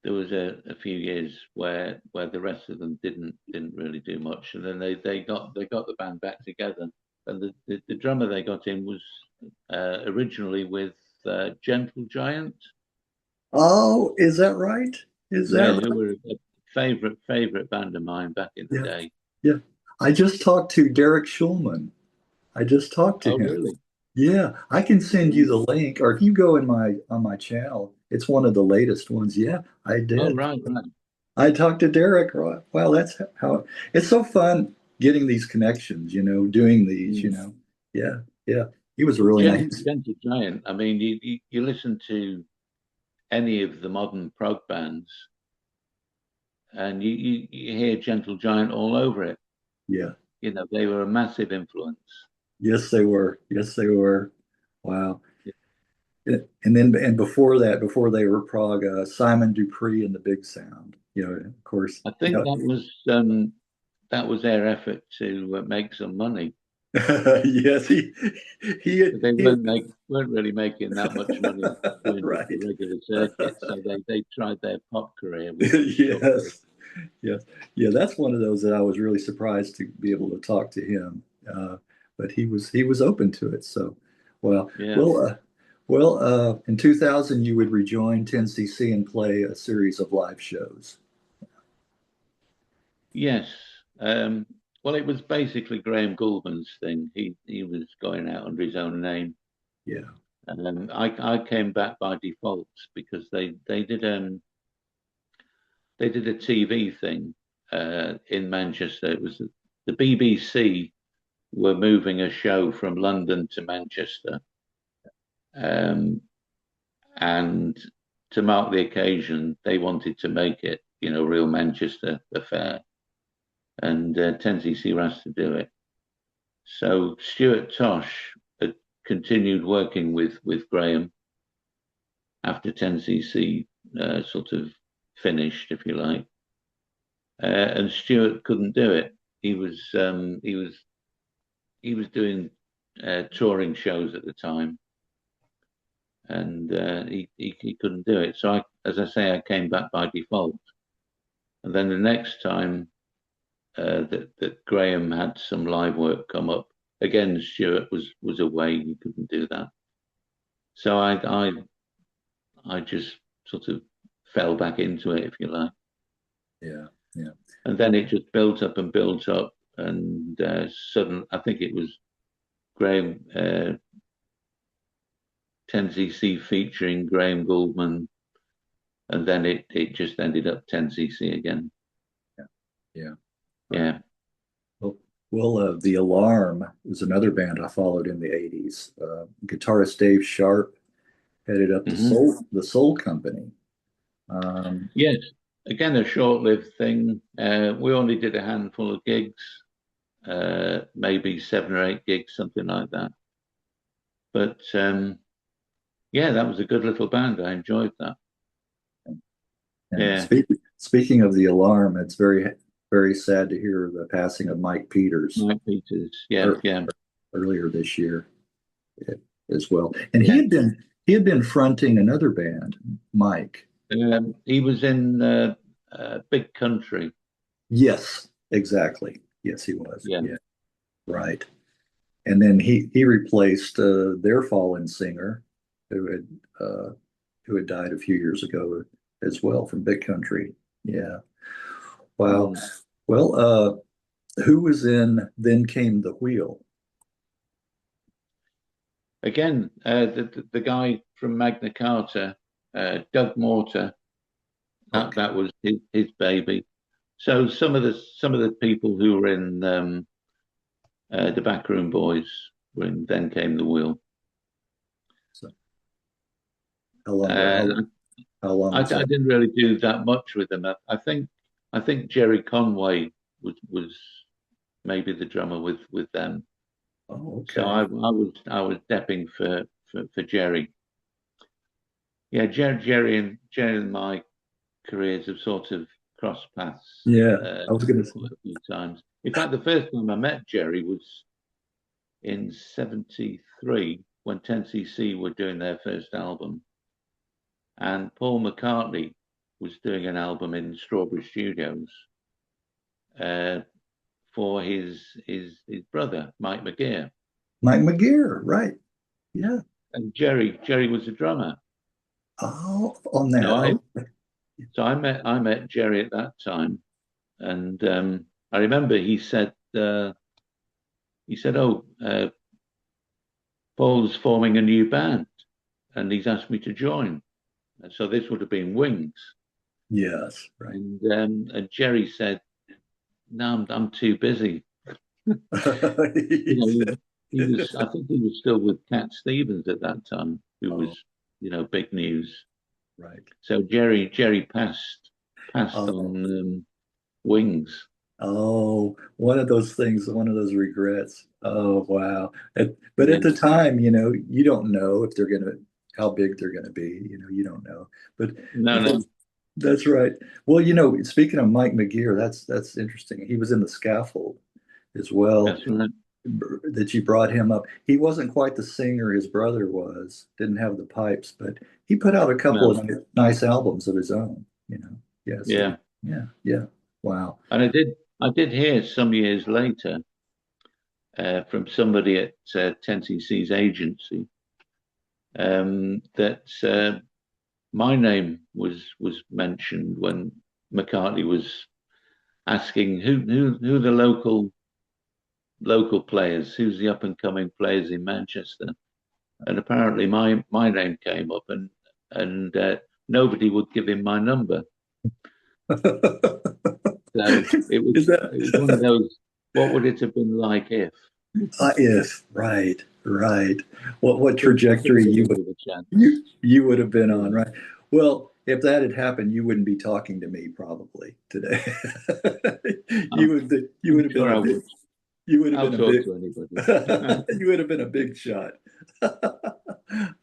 there was a few years where the rest of them didn't really do much, and then they got the band back together. And the drummer they got in was originally with Gentle Giant. Oh, is that right? Is that Yeah, who right? were a favorite band of mine back in the Yeah, day. yeah. I just talked to Derek Schulman. I just talked to Oh, him. really? Yeah, I can send you Mm. the link, or if you go in my on my channel, it's one of the latest ones. Yeah, I Oh, did. right, right. I talked to Derek. Wow, that's how it's so fun getting these connections, doing these, Mm. Yeah, yeah. He was Well, really nice. Gentle Giant. I mean, you listen to any of the modern prog bands, and you hear Gentle Giant all over it. Yeah. You know, they were a massive influence. Yes, they were. Yes, they were. Wow. And then before that, before they were Prague, Simon Dupree and the Big Sound. Of course. I think that was their effort to make some money. Yes, he But they he weren't really making that much money doing the right. regular circuit, so they tried their pop career, which sort of Yes. Yes. Yeah, that's one of those that I was really surprised to be able to talk to him. But he was open to it. So, well, yeah. in 2000 you would rejoin 10cc and play a series of live shows. Yes. Um, well, it was basically Graham Gouldman's thing. He was going out under his own name, Yeah. and then I came back by default because they did a TV thing in Manchester. It was the BBC were moving a show from London to Manchester, um, and to mark the occasion, they wanted to make it, a real Manchester affair, and 10cc were asked to do it. So Stuart Tosh had continued working with Graham after 10cc sort of finished, if you like, and Stuart couldn't do it. He was doing touring shows at the time, and he couldn't do it. So as I say, I came back by default. And then the next time that Graham had some live work come up, again Stuart was away. He couldn't do that. So I just sort of fell back into it, if you like. Yeah. Yeah. And then it just built up and built up, and sudden I think it was Graham 10cc featuring Graham Gouldman, and then it just ended up 10cc again. Yeah. Yeah. Right. Yeah. Well, The Alarm was another band I followed in the 80s. Guitarist Dave Sharp headed up Hmm. The Soul Company. Um, Yes. Again, a short-lived thing. We only did a handful of gigs, maybe 7 or 8 gigs, something like that. But yeah, that was a good little band. I enjoyed that. and Yeah, speaking of The Alarm, it's very, very sad to hear the passing of Mike Peters Mike Peters. Yeah, ear- yeah, earlier this year as well. And yeah. he had been fronting another band, Mike. He was in Big Country. Yes, exactly. Yes, he was. Yeah. Yeah, right. And then he replaced their fallen singer, who had uh, who had died a few years ago as well from Big Country. Yeah. Wow. Mm. Well, who was in Then Came the Wheel? Again, the guy from Magna Carta, Doug Mortar. That Okay. that was his baby. So some of the people who were in the Backroom Boys when Then Came the Wheel. So how long Uh, how long was I that? didn't really do that much with them. I think Jerry Conway was maybe the drummer with them. Oh, So okay. I was depping for Jerry. Yeah, Jerry and my careers have sort of crossed paths Yeah, I was gonna say. quite a few times. In fact, the first time I met Jerry was in '73 when 10cc were doing their first album, and Paul McCartney was doing an album in Strawberry Studios uh, for his brother Mike McGear, Mike McGear, right? Yeah. and Jerry was a drummer. Oh, on So that. I Oh, so I met Jerry at that time, and I remember he said, "Oh, Paul's forming a new band, and he's asked me to join." And so this would have been Wings, yes, right. and Jerry said, "No, I'm too busy." You He know, said- he was, I think he was still with Cat Stevens at that time, who oh, was, big news. right. So Jerry passed Oh, on Wings. oh, one of those regrets. Oh, wow. But at Yeah. the time, you don't know if how big they're gonna be. You don't know. But No, but no, that's right. Well, speaking of Mike McGear, that's interesting. He was in the Scaffold as well. that's right. That you brought him up. He wasn't quite the singer his brother was, didn't have the pipes, but he put out a couple No, of nice albums of his own. Yes, yeah. yeah, yeah. Wow. And I did hear some years later from somebody at 10cc's agency that my name was mentioned when McCartney was asking who the local players, who's the up and coming players in Manchester, and apparently my name came up, and nobody would give him my number. So it was Is that it was one of those. What would it have been like if? if right, right. What I think trajectory they did give a chance. you would have been on, Yeah. right? Well, if that had happened, you wouldn't be talking to me probably today. I'm, You I'm would have been sure a I big would. you would have I'll been a talk big to anybody. you would have been a big shot.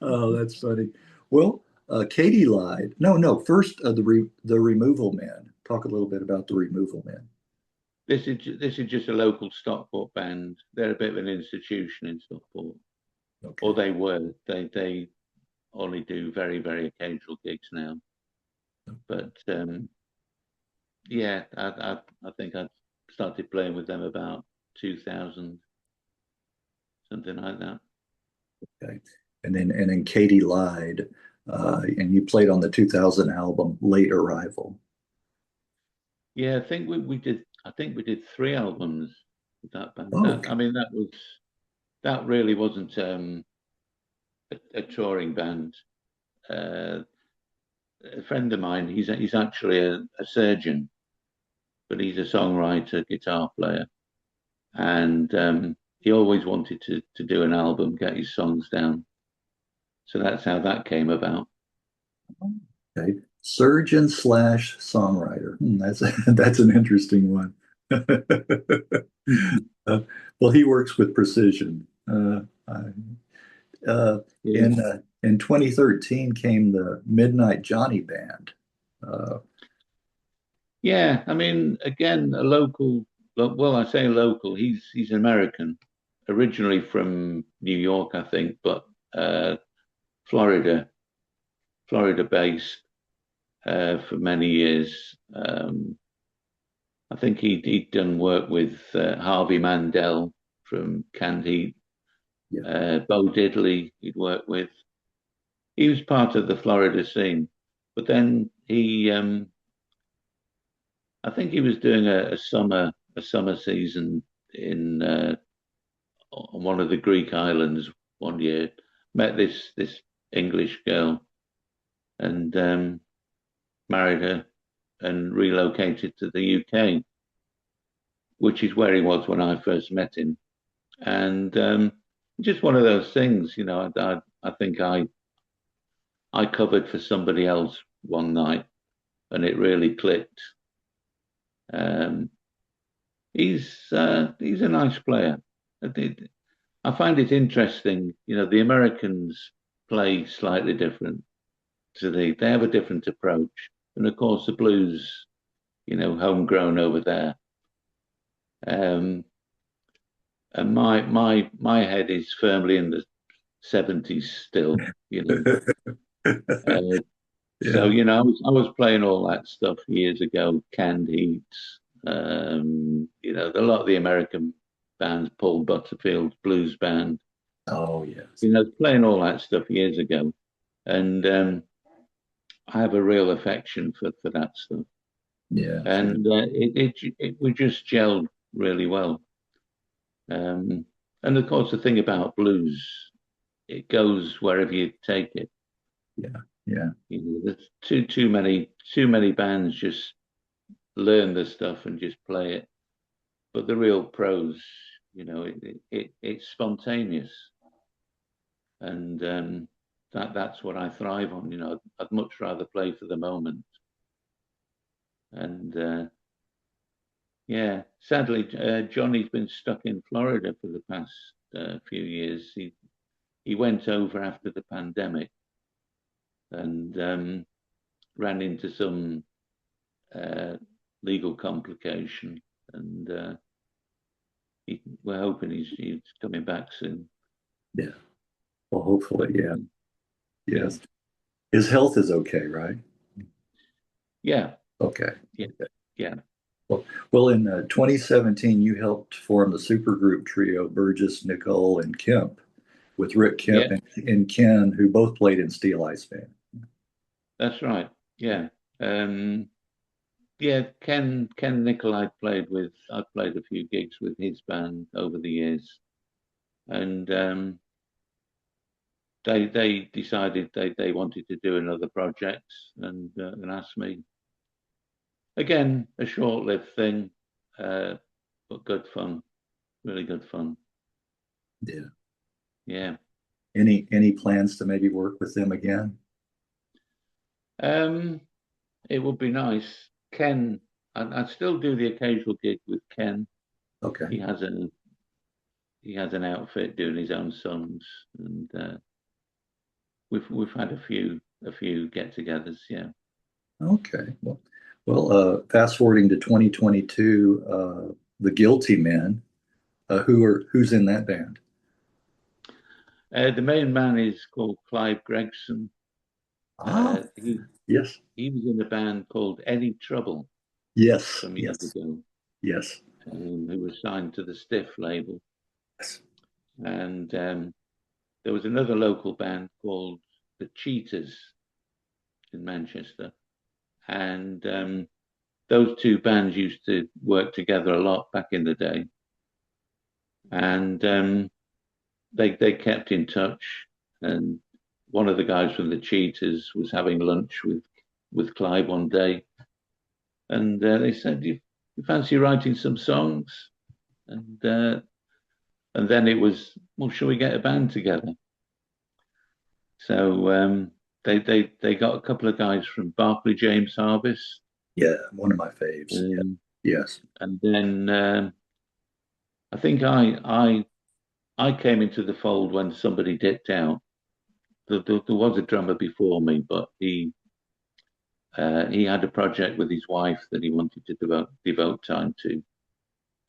Oh, that's funny. Well, Katy lied. No, no. First, the Removal Men. Talk a little bit about the Removal Men. This is just a local Stockport band. They're a bit of an institution in Stockport, or Okay. they were. They only do very very occasional gigs now. But yeah, I think I started playing with them about 2000, something like that. Okay. And then Katy lied, and you played on the 2000 album Late Arrival. Yeah, I think we did. I think we did 3 albums with that band. Oh, I mean, that really wasn't a touring band. Uh, a friend of mine, he's actually a surgeon, but he's a songwriter, guitar player, and he always wanted to do an album, get his songs down. So that's how that came about. okay. Surgeon slash songwriter. That's that's an interesting one. Uh, well, he works with precision. Uh, Yeah, in 2013 came the Midnight Johnny Band. Uh, yeah. I mean, again, a local. Well, I say local. He's American, originally from New York, I think, but Florida, Florida based for many years. I think he'd done work with Harvey Mandel from Canned Heat, yeah, Bo Diddley he'd worked with. He was part of the Florida scene, but then I think he was doing a summer season in on one of the Greek islands one year. Met this English girl and married her and relocated to the UK, which is where he was when I first met him. And just one of those things, I think I covered for somebody else one night, and it really clicked. Um, he's a nice player. I find it interesting. The Americans play slightly different they have a different approach, and of course the blues, homegrown over there. Um, and my head is firmly in the 70s still. Uh, So, Yeah. I was playing all that stuff years ago, Canned Heats, a lot of the American bands, Paul Butterfield's blues band, Oh, yes. playing all that stuff years ago. And I have a real affection for that stuff. Yes. Yeah. And we just gelled really well. Um, and of course, the thing about blues, it goes wherever you take it. Yeah. Yeah. There's too many bands just learn the stuff and just play it. But the real pros, it's spontaneous, and that's what I thrive on. I'd much rather play for the moment. And yeah, sadly, Johnny's been stuck in Florida for the past few years. He went over after the pandemic and ran into some uh, legal complication, and we're hoping he's coming back soon. Yeah. Well, hopefully, yeah. Yeah, Yes. His health is okay, right? yeah, Okay. yeah, yeah, Well, in 2017, you helped form the supergroup trio Burgess, Nicol, and Kemp with Rick yeah. Kemp and Ken, who both played in Steel Ice Band. That's right. Yeah, um, yeah. Ken Nicol, I've played a few gigs with his band over the years, and they decided they wanted to do another project and asked me again. A short-lived thing, uh, but good fun, really good fun. Yeah. Yeah. Any plans to maybe work with them again? Um, it would be nice. Ken, I'd still do the occasional gig with Ken. Okay. He has an outfit doing his own songs, and we've had a few get-togethers. Yeah, Okay. Fast forwarding to 2022, the Guilty Men, who's in that band? the main man is called Clive Gregson. Ah, yes, He was in a band called Any Trouble yes, some years yes, ago, yes, who was signed to the Stiff label, yes. and there was another local band called the Cheaters in Manchester, and those two bands used to work together a lot back in the day, and they kept in touch. And one of the guys from the Cheaters was having lunch with Clive one day, and they said, "You fancy writing some songs?" And and then it was, "Well, shall we get a band together?" So they got a couple of guys from Barclay James Harvest, Yeah, one of my faves. Yeah. um, Yes. and then I think I came into the fold when somebody dipped out. There was a drummer before me, but he had a project with his wife that he wanted to devote time to.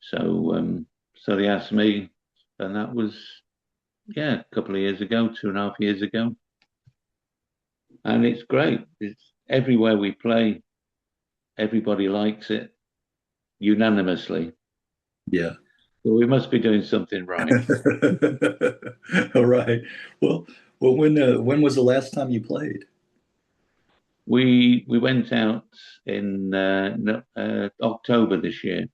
So so they asked me, and that was, yeah, a couple of years ago, 2.5 years ago, and it's great. It's everywhere we play, everybody likes it unanimously. Yeah. So we must be doing something right. All right. Well, when was the last time you played? We went out in October this year.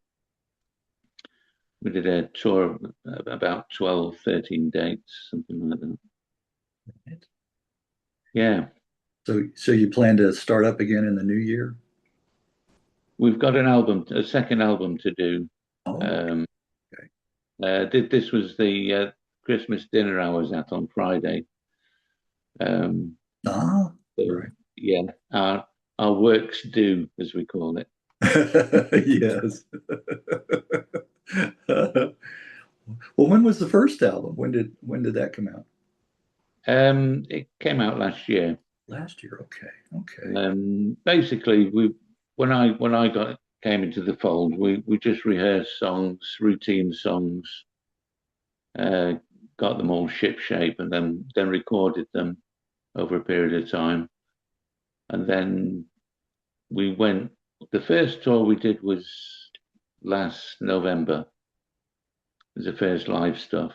We did a tour of about 12, 13 dates, something like that. Yeah. So you plan to start up again in the new year? We've got a second album to do. Oh, Um, okay. this was the Christmas dinner I was at on Friday. Um, Ah, so right. yeah, our works due, as we call it. Yes. Well, when was the first album? When did that come out? It came out last year. Last year. Okay. Okay. Basically, we when I got came into the fold, we just rehearsed songs, routine songs, uh, got them all ship shape, and then recorded them over a period of time. And then we went. The first tour we did was last November. It was the first live stuff,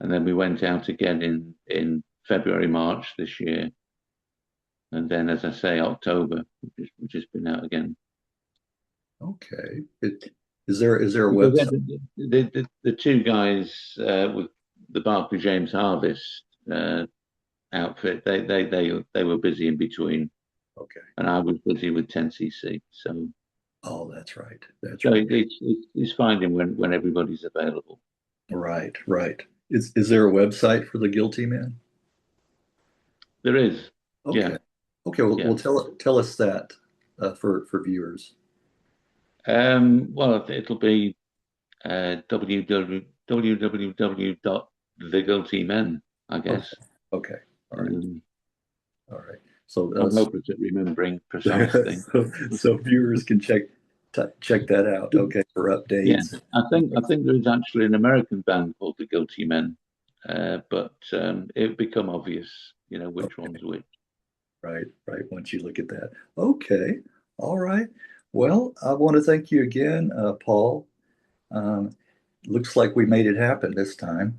and then we went out again in February, March this year, and then, as I say, October we've just been out again. Okay. Is there a Because website? the two guys with the Barclay James Harvest outfit, they were busy in between, Okay. and I was busy with 10cc. So Oh, that's right. That's so right. it's finding when everybody's available. Right, right. Is there a website for the Guilty Men? There is, Okay. yeah, Okay, well, yeah. tell us that for viewers. Well, it'll be www.theguiltymen, I Okay. guess. Okay. All right. Um, All right. So I'm hopeless at remembering precise things. so viewers can check that out. Okay, for Yeah, updates. I think there is actually an American band called the Guilty Men, but it become obvious, which Okay. one's which. Right, right. Once you look at that. Okay. All right. Well, I want to thank you again, Paul. Um, Looks like we made it happen this time.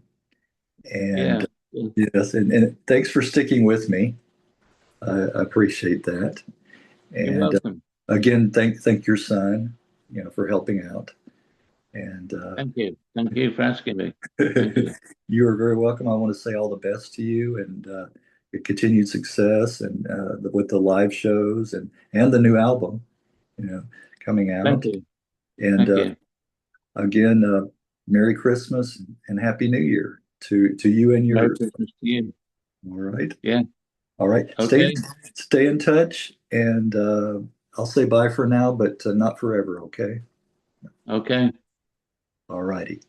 And Yeah, yeah. yes, and thanks for sticking with me. I appreciate that. You're And welcome. again, thank your son, for helping out. And Thank you for asking me. Thank you. you are very welcome. I want to say all the best to you and your continued success and with the live shows and the new album, you know, coming Thank out. you. And Thank you. again, Merry Christmas and Happy New Year to you and Merry yours. Christmas to you. All right. Yeah. All right. Okay. Stay in touch, and I'll say bye for now, but not forever. Okay. Okay. All righty.